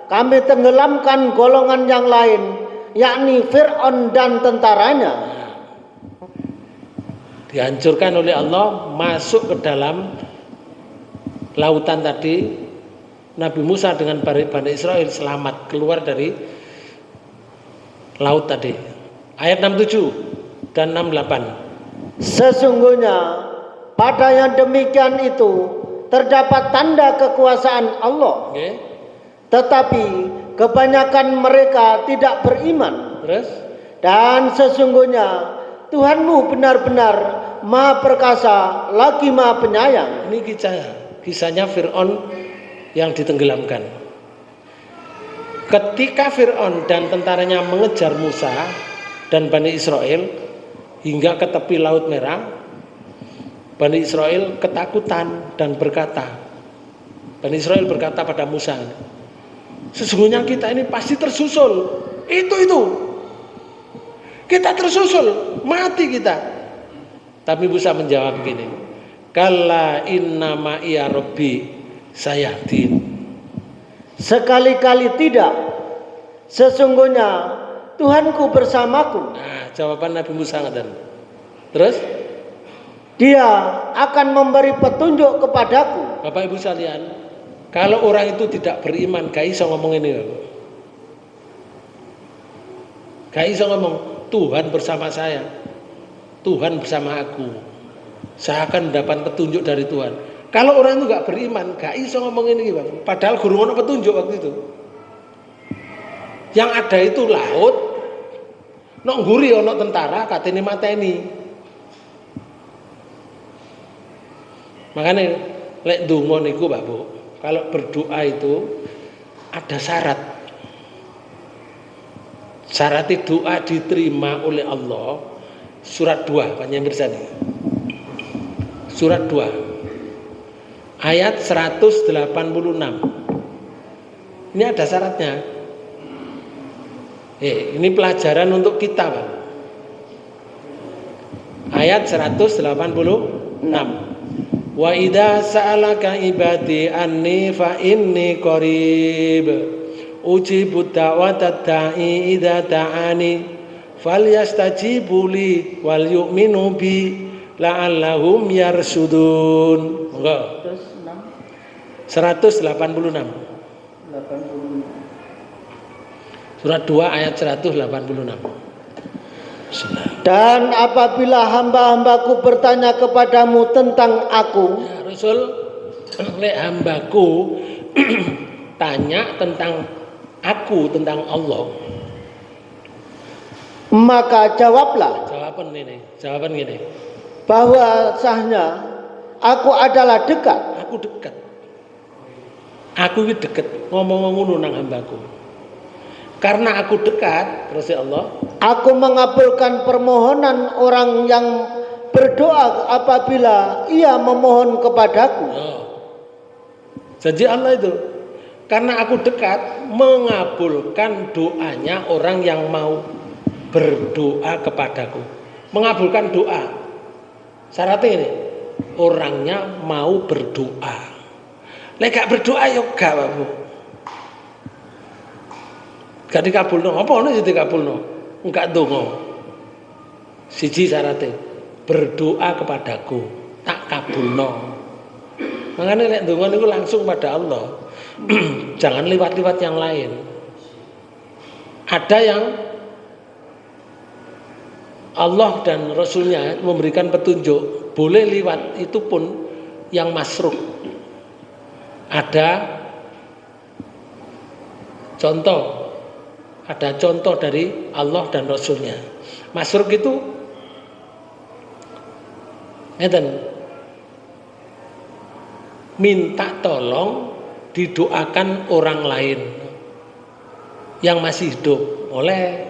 kami tenggelamkan golongan yang lain, yakni Fir'aun dan tentaranya. Dihancurkan oleh Allah, masuk ke dalam lautan tadi. Nabi Musa dengan Bani Israel selamat keluar dari laut tadi. Ayat 67 dan 68. Sesungguhnya pada yang demikian itu terdapat tanda kekuasaan Allah. Okay. Tetapi kebanyakan mereka tidak beriman. Terus? Dan sesungguhnya Tuhanmu benar-benar Maha Perkasa lagi Maha Penyayang. Ini kisahnya Fir'aun yang ditenggelamkan. Ketika Fir'aun dan tentaranya mengejar Musa dan Bani Israel hingga ke tepi Laut Merah, Bani Israel ketakutan dan berkata, Bani Israel berkata pada Musa, sesungguhnya kita ini pasti tersusul. Itu. Kita tersusul, mati kita. Tapi Musa menjawab begini, kalla innama iya rabbi sayahdin. Sekali-kali tidak. Sesungguhnya Tuhanku bersamaku. Nah, jawaban Nabi Musa ngaten. Terus Dia akan memberi petunjuk kepadaku. Bapak Ibu sekalian, kalau orang itu tidak beriman, gak iso ngomong ini. Gak iso ngomong Tuhan bersama saya, Tuhan bersama aku. Saya akan mendapat petunjuk dari Tuhan. Kalau orang itu nggak beriman, nggak iso ngomong ini, Bang. Padahal guru ono petunjuk waktu itu. Yang ada itu laut, nok ngguri ono tentara, katene mateni. Makanya lek ndonga niku, Pak Bu, kalau berdoa itu ada syarat. Syarat doa diterima oleh Allah. Surat 2, panjenengan bersani. Surat 2 ayat 186. Ini ada syaratnya. Ini pelajaran untuk kita, Pak. Ayat 186. Wa idza sa'alaka ibadi anni fa inni qarib ujibu da'watad da'i idza da'ani falyastajibu li wal yu'minu bi la'allahum yarsudun. Monggo. Terus 186. 86. Surat 2 ayat 186. Dan apabila hamba-hambaku bertanya kepadamu tentang aku, Ya, Rasul, lek hambaku tanya tentang aku, tentang Allah. maka jawablah Jawaban gini. bahwasanya aku adalah dekat. Aku dekat. Aku ini dekat ngomong ngono nang hambaku. Karena aku dekat, terus ya Allah, Aku mengabulkan permohonan orang yang berdoa apabila ia memohon kepadaku. oh. Janji Allah itu. Karena aku dekat mengabulkan doanya orang yang mau berdoa kepadaku. Mengabulkan doa. Syaratnya ini, orangnya mau berdoa. Lek gak berdoa ya gak, Pak Bu. Gak dikabulno. Apa ono sing dikabulno? Enggak donga. Siji syaratnya, berdoa kepadaku, tak kabulno. Makanya lek donga niku langsung pada Allah. Jangan lewat-lewat yang lain. Ada yang Allah dan Rasulnya memberikan petunjuk, boleh lewat, itu pun yang masruk. Ada contoh dari Allah dan Rasulnya. Masruk itu ngeten, minta tolong didoakan orang lain yang masih hidup, oleh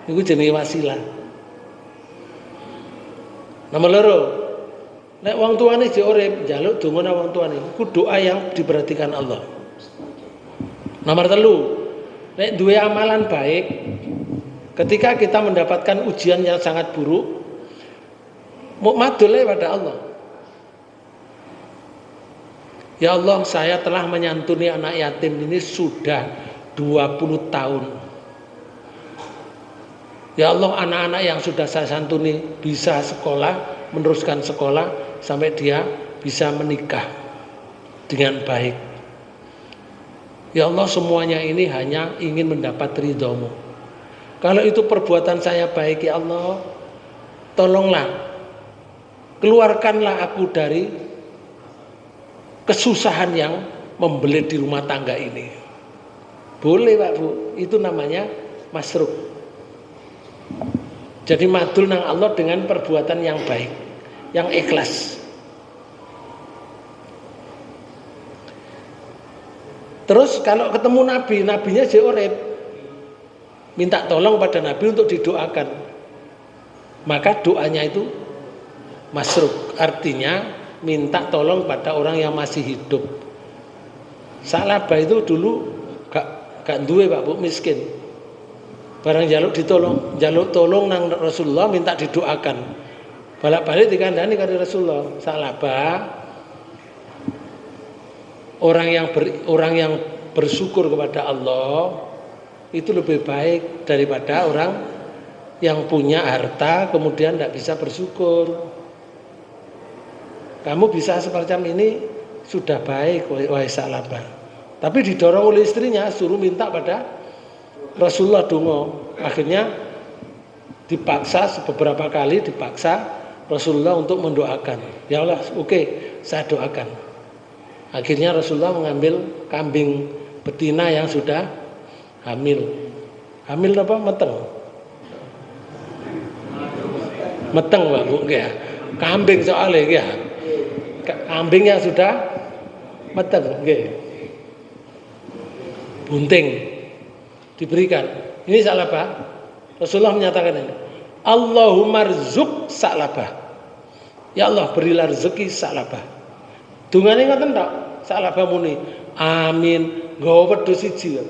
itu jenenge wasilah. Nomor loro, nek wong tuane jek urip, njaluk donga nang wong tuane, iku doa yang diperhatikan Allah. Nomor telu, nek duwe amalan baik, ketika kita mendapatkan ujian yang sangat buruk, mau madule pada Allah. Ya Allah, saya telah menyantuni anak yatim ini sudah 20 tahun. Ya Allah, anak-anak yang sudah saya santuni bisa sekolah, meneruskan sekolah sampai dia bisa menikah dengan baik. Ya Allah, semuanya ini hanya ingin mendapat ridho-Mu. Kalau itu perbuatan saya baik, ya Allah, tolonglah, keluarkanlah aku dari kesusahan yang membelit di rumah tangga ini. Boleh, Pak Bu, itu namanya masruk. Jadi madul nang Allah dengan perbuatan yang baik, yang ikhlas. Terus kalau ketemu Nabi, Nabinya jek urip, minta tolong pada Nabi untuk didoakan, maka doanya itu masruk, artinya minta tolong pada orang yang masih hidup. Salaba itu dulu gak duwe, Pak Bu, miskin. Barang jaluk ditolong, jaluk tolong nang Rasulullah, minta didoakan. Balak-balik dikandani karo Rasulullah, Salaba orang yang bersyukur kepada Allah itu lebih baik daripada orang yang punya harta kemudian tidak bisa bersyukur. Kamu bisa semacam ini sudah baik, wahai Salaba. Tapi didorong oleh istrinya, suruh minta pada Rasulullah dongo. Akhirnya dipaksa beberapa kali, dipaksa Rasulullah untuk mendoakan. Ya Allah, oke, saya doakan. Akhirnya Rasulullah mengambil kambing betina yang sudah hamil. Hamil apa? Meteng. Meteng, Pak Bu, ya. Kambing soalnya ya. Kambing yang sudah meteng, nggih. Bunting diberikan. Ini Sa'labah. Rasulullah menyatakan ini. Allahumma rzuq Sa'labah. Ya Allah, berilah rezeki Sa'labah. Dungane ngoten tok. Sa'labah muni, amin. Nggawa wedhus siji.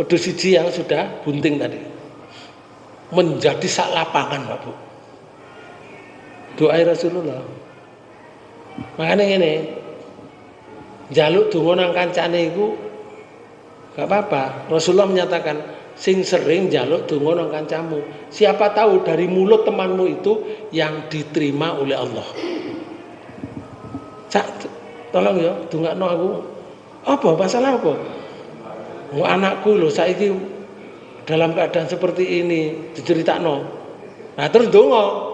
Wedhus siji yang sudah bunting tadi. Menjadi sak lapangan, Pak Bu. Doa Rasulullah. Makanya ngene. Njaluk donga nang kancane iku gak apa-apa. Rasulullah menyatakan, sing sering njaluk donga nang kancamu. Siapa tahu dari mulut temanmu itu yang diterima oleh Allah. Cak, tolong ya, dongakno aku. Apa masalah apa? Anakku lho saiki dalam keadaan seperti ini diceritakno. Nah terus donga.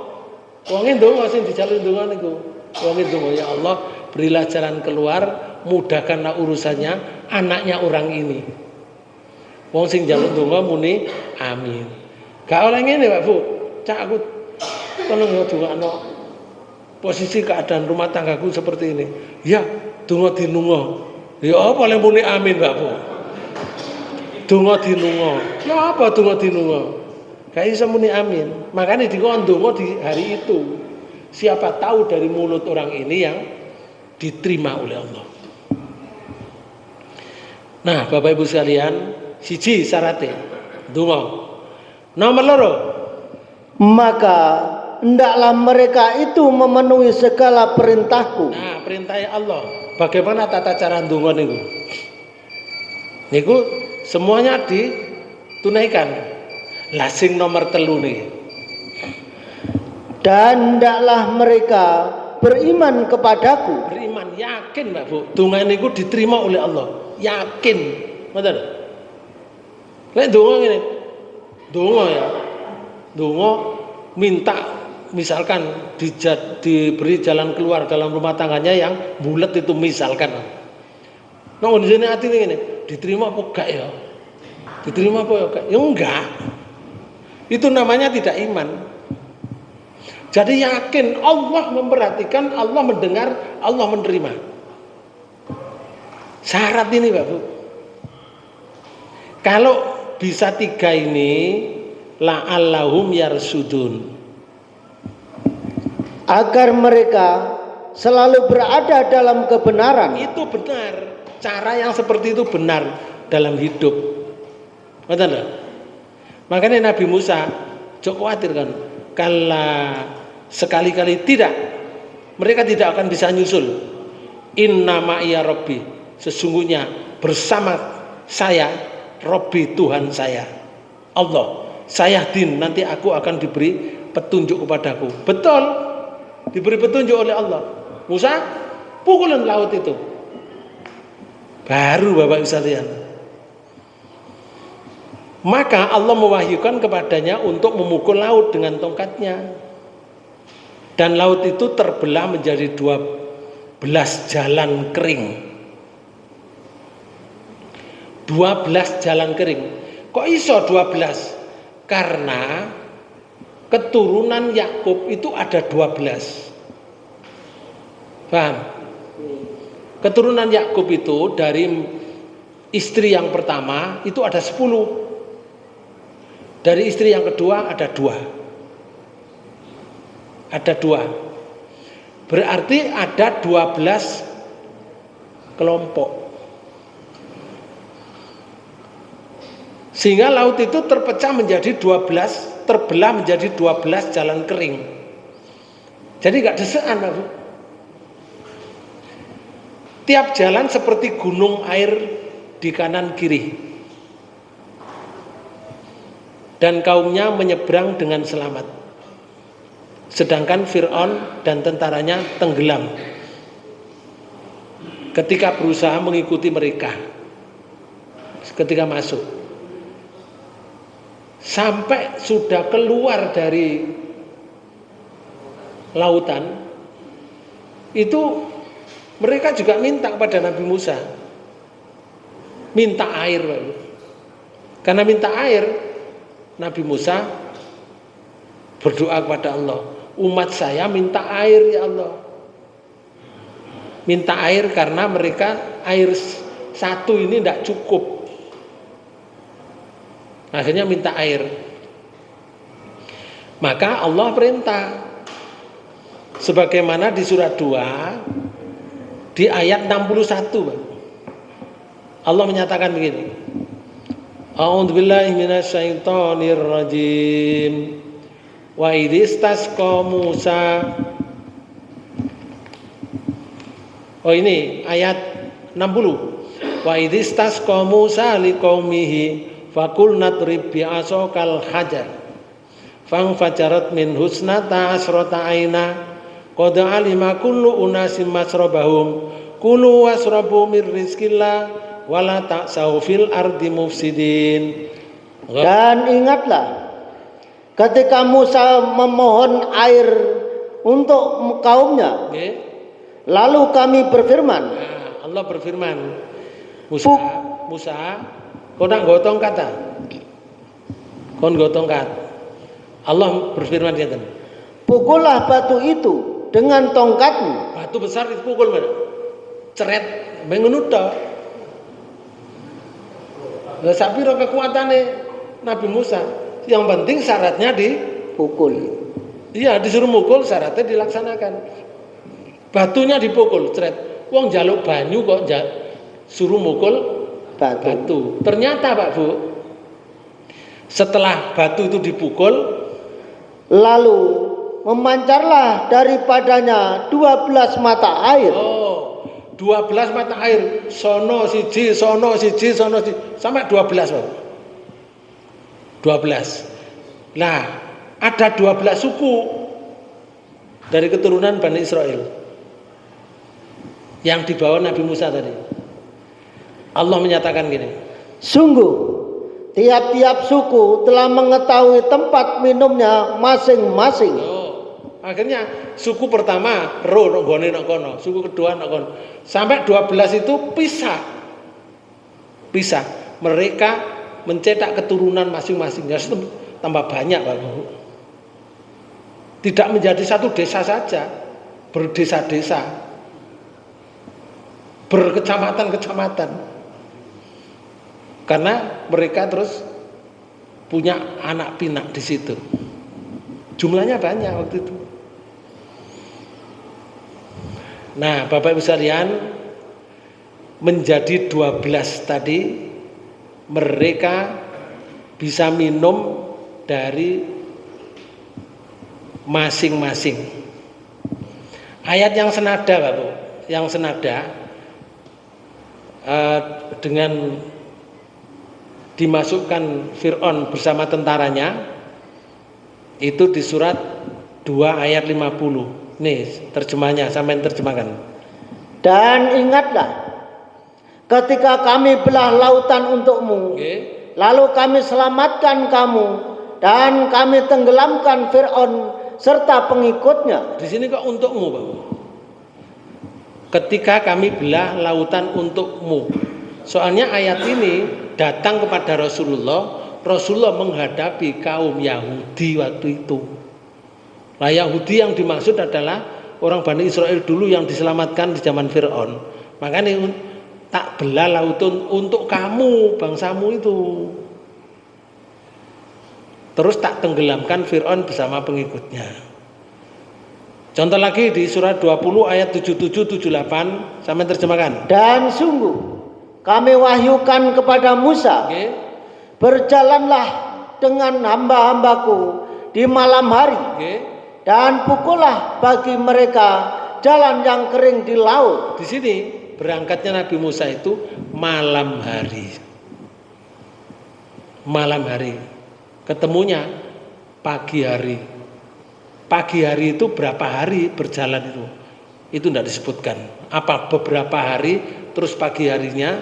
Wonge donga sing dijaluk donga niku. Wonge donga, ya Allah, berilah jalan keluar, mudahkanlah urusannya anaknya orang ini. Wong sing njaluk donga muni amin. Gak oleh ngene, Pak Bu. Cak aku tolong ya dongakno. Posisi keadaan rumah tanggaku seperti ini. Ya, donga dinunga. Ya apa oleh muni amin, Pak Bu? Donga dinunga. Ya apa donga dinunga? Gak iso muni amin. Makanya dikon donga di hari itu. Siapa tahu dari mulut orang ini yang diterima oleh Allah. Nah, Bapak Ibu sekalian, siji syaratnya donga. Nomor loro, maka hendaklah mereka itu memenuhi segala perintahku. Nah, perintahnya Allah. Bagaimana tata cara donga niku? Niku semuanya ditunaikan. Lah sing nomor 3 nih. Dan hendaklah mereka beriman kepadaku. Beriman, yakin Mbak Bu. Donga niku diterima oleh Allah. Yakin. Ngoten. Lek donga ngene. Donga ya. Donga minta misalkan diberi jalan keluar dalam rumah tangganya yang bulat itu misalkan. Nah, kondisinya hati ini diterima apa enggak ya? Diterima apa enggak? Ya enggak. Itu namanya tidak iman. Jadi yakin Allah memperhatikan, Allah mendengar, Allah menerima. Syarat ini Pak Bu. Kalau bisa 3 ini, la'allahum yarsudun. Agar mereka selalu berada dalam kebenaran. Itu benar. Cara yang seperti itu benar dalam hidup. Betul enggak? Makanya Nabi Musa jok khawatir kan. Kala sekali-kali tidak. Mereka tidak akan bisa nyusul. Inna ma'iya Rabbi. Sesungguhnya bersama saya Rabbi Tuhan saya. Allah. Saya din, nanti aku akan diberi petunjuk kepadaku. Betul. Diberi petunjuk oleh Allah. Musa pukulin laut itu. Baru Bapak Ibu sekalian. Maka Allah mewahyukan kepadanya untuk memukul laut dengan tongkatnya. Dan laut itu terbelah menjadi 12 jalan kering. 12 jalan kering. Kok iso 12? Karena keturunan Yakub itu ada 12. Paham? Keturunan Yakub itu dari istri yang pertama itu ada 10. Dari istri yang kedua ada 2. Ada 2. Berarti ada 12 kelompok. Sehingga laut itu terpecah menjadi 12, terbelah menjadi 12 jalan kering. Jadi gak desekan aku. Tiap jalan seperti gunung air di kanan kiri. Dan kaumnya menyeberang dengan selamat. Sedangkan Fir'aun dan tentaranya tenggelam ketika berusaha mengikuti mereka ketika masuk. sampai sudah keluar dari lautan, itu mereka juga minta kepada Nabi Musa, minta air. Karena minta air, Nabi Musa berdoa kepada Allah, umat saya minta air ya Allah. Minta air karena mereka air satu ini tidak cukup. Akhirnya minta air. Maka Allah perintah, sebagaimana di surat 2 di ayat 61, Allah menyatakan begini, A'udzubillahi minasyaitonirrajim. Wa idistasqa Musa. Oh ini ayat 60. Wa idistasqa Musa liqaumihi faqul nadrib bi'asokal hajar. Fang fajarat min husnata asrota aina. Qad alima kullu unasim masrabahum. Kulu wasrabu mir rizqillah wala ta'sau fil ardi mufsidin. Dan ingatlah ketika Musa memohon air untuk kaumnya, lalu kami berfirman. Nah, Allah berfirman, Musa, kau nak gotong kata, kau gotong kata. Allah berfirman dia tadi, pukullah batu itu dengan tongkatmu. Batu besar dipukul mana? Ceret, mengenut. Sapiro kekuatannya Nabi Musa. Yang penting syaratnya dipukul. Iya, disuruh mukul, syaratnya dilaksanakan. Batunya dipukul, ceret. Wong jaluk banyu kok suruh mukul batu. Ternyata Pak Bu, setelah batu itu dipukul, lalu memancarlah daripadanya 12 mata air. 12 mata air, sono siji, sampai 12 Pak. 12. Nah, ada 12 suku dari keturunan Bani Israel yang dibawa Nabi Musa tadi. Allah menyatakan gini, sungguh tiap-tiap suku telah mengetahui tempat minumnya masing-masing. Akhirnya suku pertama nggone nang kono, suku kedua nang kono. Sampai 12 itu pisah. Mereka mencetak keturunan masing-masing. Ya, tambah banyak Pak Bu. Tidak menjadi satu desa saja, berdesa-desa, berkecamatan-kecamatan. Karena mereka terus punya anak pinak di situ. Jumlahnya banyak waktu itu. Nah, Bapak Ibu sekalian, menjadi 12 tadi mereka bisa minum dari masing-masing. Ayat yang senada Pak Bu, yang senada dengan dimasukkan Fir'aun bersama tentaranya itu di surat 2 ayat 50. Nih terjemahnya, sampai terjemahkan. Dan ingatlah ketika kami belah lautan untukmu, lalu kami selamatkan kamu dan kami tenggelamkan Fir'aun serta pengikutnya. Di sini kok untukmu, Pak? Ketika kami belah lautan untukmu. Soalnya ayat ini datang kepada Rasulullah menghadapi kaum Yahudi waktu itu. Nah, Yahudi yang dimaksud adalah orang Bani Israel dulu yang diselamatkan di zaman Fir'aun. Makanya tak belah lautan untuk kamu, bangsamu itu. Terus tak tenggelamkan Fir'aun bersama pengikutnya. Contoh lagi di surat 20 ayat 77-78, sampai terjemahkan. Dan sungguh kami wahyukan kepada Musa, berjalanlah dengan hamba-hambaku di malam hari, dan pukullah bagi mereka jalan yang kering di laut. Di sini berangkatnya Nabi Musa itu malam hari. Malam hari. Ketemunya pagi hari. Pagi hari itu berapa hari berjalan itu? Itu tidak disebutkan. Apa beberapa hari terus pagi harinya?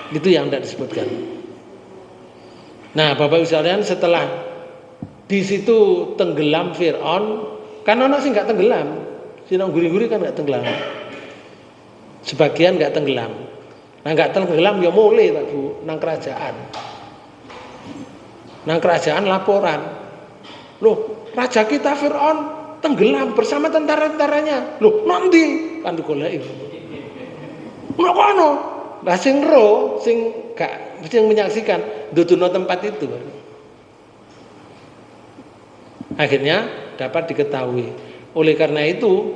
Itu yang tidak disebutkan. Nah, Bapak Ibu sekalian, setelah di situ tenggelam Fir'aun, kan ono sing nggak tenggelam, sinong guri-guri kan nggak tenggelam, sebagian nggak tenggelam. Nah, nggak tenggelam ya mulai Pak Bu nang kerajaan. Nang kerajaan laporan, loh raja kita Fir'aun tenggelam bersama tentara-tentaranya. Loh nanti kan digoleki. Ngono kono. Lah sing ro, sing gak sing menyaksikan duduno tempat itu. Akhirnya dapat diketahui. Oleh karena itu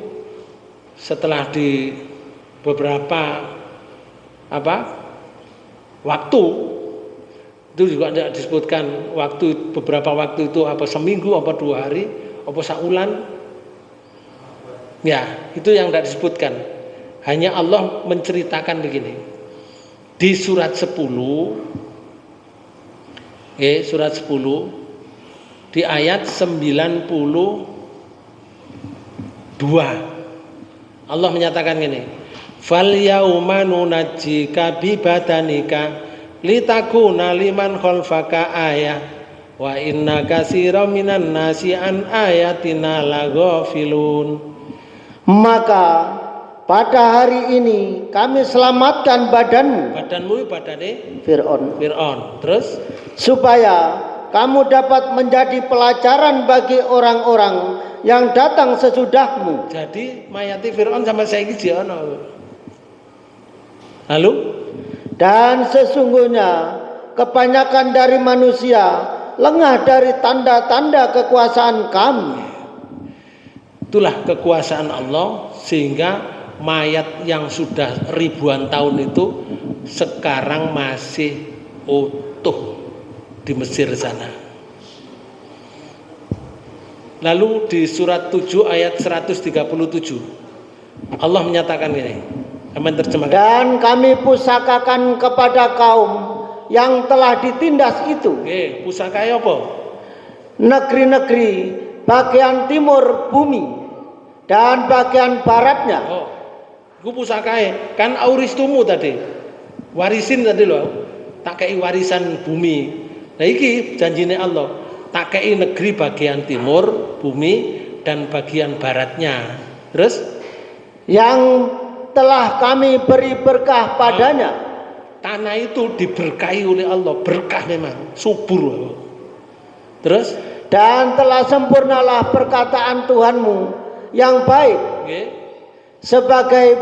setelah di beberapa waktu itu juga tidak disebutkan beberapa waktu itu apa seminggu apa 2 hari apa saulan, ya itu yang tidak disebutkan. Hanya Allah menceritakan begini di surat 10 surat 10 di ayat 92 Allah menyatakan gini, fal yauma nunajjika bi badanika litakuna liman khalfaka ayah wa inna katsiran minan nasi an ayatina laghafilun. Maka pada hari ini kami selamatkan badanmu badane Fir'aun terus supaya kamu dapat menjadi pelajaran bagi orang-orang yang datang sesudahmu. Jadi mayati Fir'aun sama saiki jek ono. Lalu Dan sesungguhnya kebanyakan dari manusia lengah dari tanda-tanda kekuasaan kami. itulah kekuasaan Allah sehingga mayat yang sudah ribuan tahun itu sekarang masih utuh di Mesir sana. Lalu di surat 7 ayat 137 Allah menyatakan ini. Dan kami pusakakan kepada kaum yang telah ditindas itu. Pusaka apa? Negeri-negeri bagian timur bumi dan bagian baratnya. Itu pusakae kan auristumu tadi. Warisin tadi loh. Tak kei warisan bumi. Nah iki janjine Allah. Tak kei negeri bagian timur bumi dan bagian baratnya. Terus yang telah kami beri berkah padanya. Tanah itu diberkahi oleh Allah, berkah memang, subur. Terus dan telah sempurnalah perkataan Tuhanmu yang baik sebagai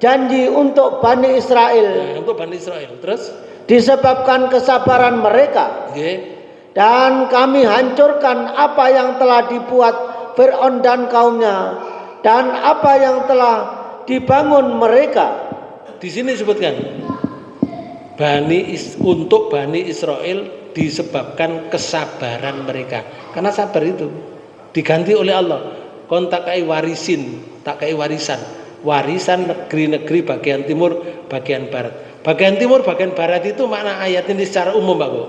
janji untuk Bani Israel. Untuk Bani Israel. Terus disebabkan kesabaran mereka. Dan kami hancurkan apa yang telah dibuat Fir'aun dan kaumnya dan apa yang telah dibangun mereka. Di sini disebutkan untuk Bani Israel disebabkan kesabaran mereka. Karena sabar itu diganti oleh Allah. Kon tak kai warisin, tak kai warisan. Warisan negeri-negeri bagian timur, bagian barat. Bagian timur, bagian barat itu makna ayat ini secara umum, Pak Bu.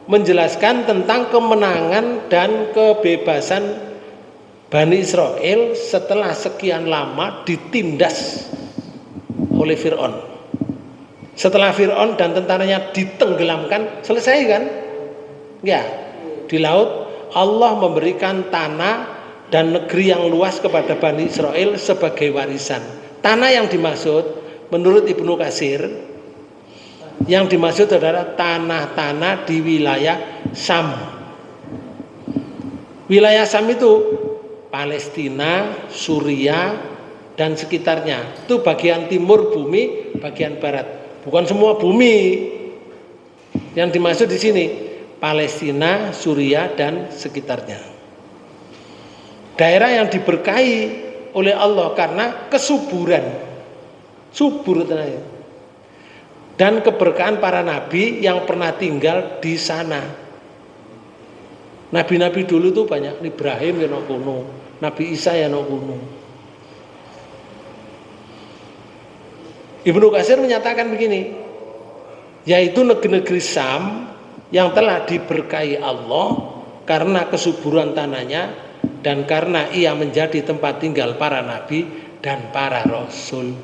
Menjelaskan tentang kemenangan dan kebebasan Bani Israel setelah sekian lama ditindas oleh Fir'aun. Setelah Fir'aun dan tentaranya ditenggelamkan, selesai kan? Ya, di laut Allah memberikan tanah dan negeri yang luas kepada Bani Israel sebagai warisan. Tanah yang dimaksud menurut Ibnu Katsir, yang dimaksud adalah tanah-tanah di wilayah Sam. Wilayah Sam itu Palestina, Suriah, dan sekitarnya. Itu bagian timur bumi, bagian barat. Bukan semua bumi. Yang dimaksud di sini Palestina, Suriah, dan sekitarnya. Daerah yang diberkahi oleh Allah karena kesuburan. Subur tenanya. Dan keberkahan para nabi yang pernah tinggal di sana. Nabi-nabi dulu tuh banyak. Ibrahim ya no kuno, Nabi Isa ya no kuno. Ibnu Katsir menyatakan begini, yaitu negeri-negeri Sam yang telah diberkahi Allah karena kesuburan tanahnya dan karena ia menjadi tempat tinggal para nabi dan para rasul.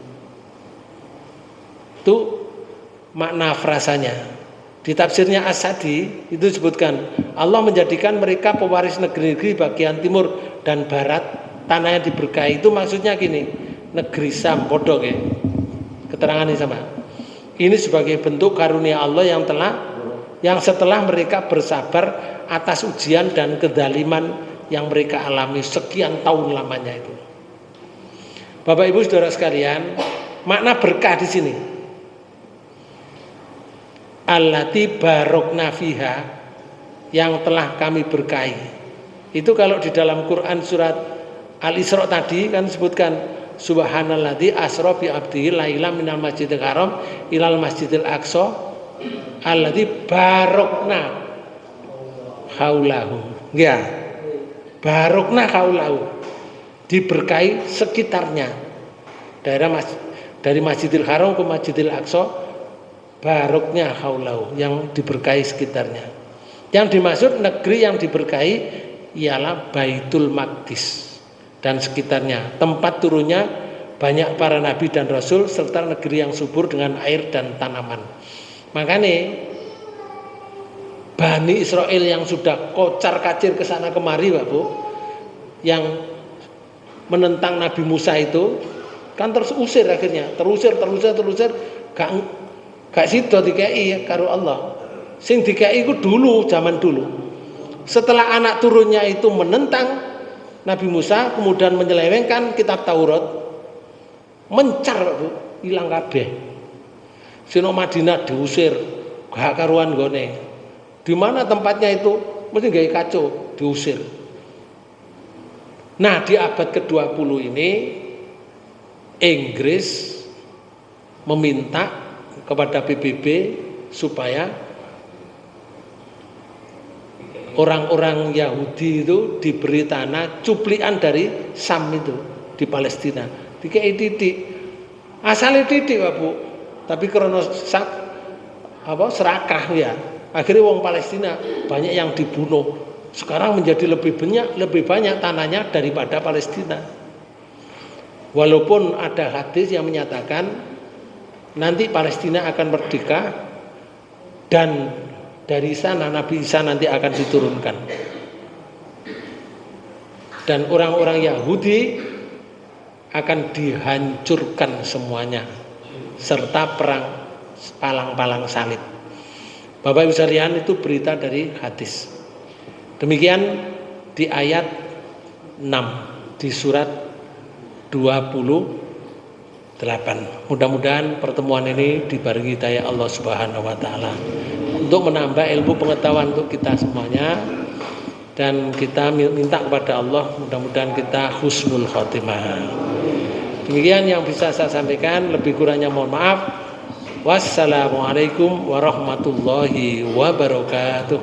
Itu makna frasanya Di tafsirnya As-Sadi itu disebutkan Allah menjadikan mereka pewaris negeri-negeri bagian timur dan barat, tanah yang diberkahi. Itu maksudnya gini, negeri Sam, bodoh ya. Keterangan ini sama. Ini sebagai bentuk karunia Allah yang setelah mereka bersabar atas ujian dan kedaliman yang mereka alami sekian tahun lamanya itu. Bapak Ibu Saudara sekalian, makna berkah di sini. Allati barokna fiha, yang telah kami berkahi. Itu kalau di dalam Quran surat Al-Isra tadi kan disebutkan subhanalladzi asra bi abdihi laila minal masjidil haram ilal masjidil aqsa alladzi barokna haulahu. Ya. Barokna haulahu, diberkahi sekitarnya. Dari Masjidil Haram ke Masjidil Aqsa, baroknya haulahu, yang diberkahi sekitarnya. Yang dimaksud negeri yang diberkahi ialah Baitul Maqdis dan sekitarnya, tempat turunnya banyak para nabi dan rasul serta negeri yang subur dengan air dan tanaman. Makanya Bani Israel yang sudah kocar-kacir ke sana kemari, Pak Bu, yang menentang Nabi Musa itu kan terusir akhirnya, terusir gak sida dikei karo Allah. Sing dikei iku dulu, zaman dulu. Setelah anak turunnya itu menentang Nabi Musa, kemudian menyelewengkan kitab Taurat, mencar, Pak Bu, hilang kabeh. Sino Madinah diusir, gak karuan gone. Di mana tempatnya itu mesti gawe kacau, diusir. Nah, di abad ke-20 ini Inggris meminta kepada PBB supaya orang-orang Yahudi itu diberi tanah cuplikan dari Sam itu di Palestina. Dikei titik. Asale titik, Pak Bu. Tapi karena serakah ya. Akhirnya wong Palestina banyak yang dibunuh. Sekarang menjadi lebih banyak tanahnya daripada Palestina. Walaupun ada hadis yang menyatakan nanti Palestina akan merdeka dan dari sana Nabi Isa nanti akan diturunkan. Dan orang-orang Yahudi akan dihancurkan semuanya serta perang palang-palang salib. Bapak Ibu sekalian, itu berita dari hadis. Demikian di ayat 6 di surat 28. Mudah-mudahan pertemuan ini dibarengi hidayah Allah Subhanahu wa taala untuk menambah ilmu pengetahuan untuk kita semuanya, dan kita minta kepada Allah mudah-mudahan kita husnul khotimah. Demikian yang bisa saya sampaikan, lebih kurangnya mohon maaf. Wassalamualaikum warahmatullahi wabarakatuh.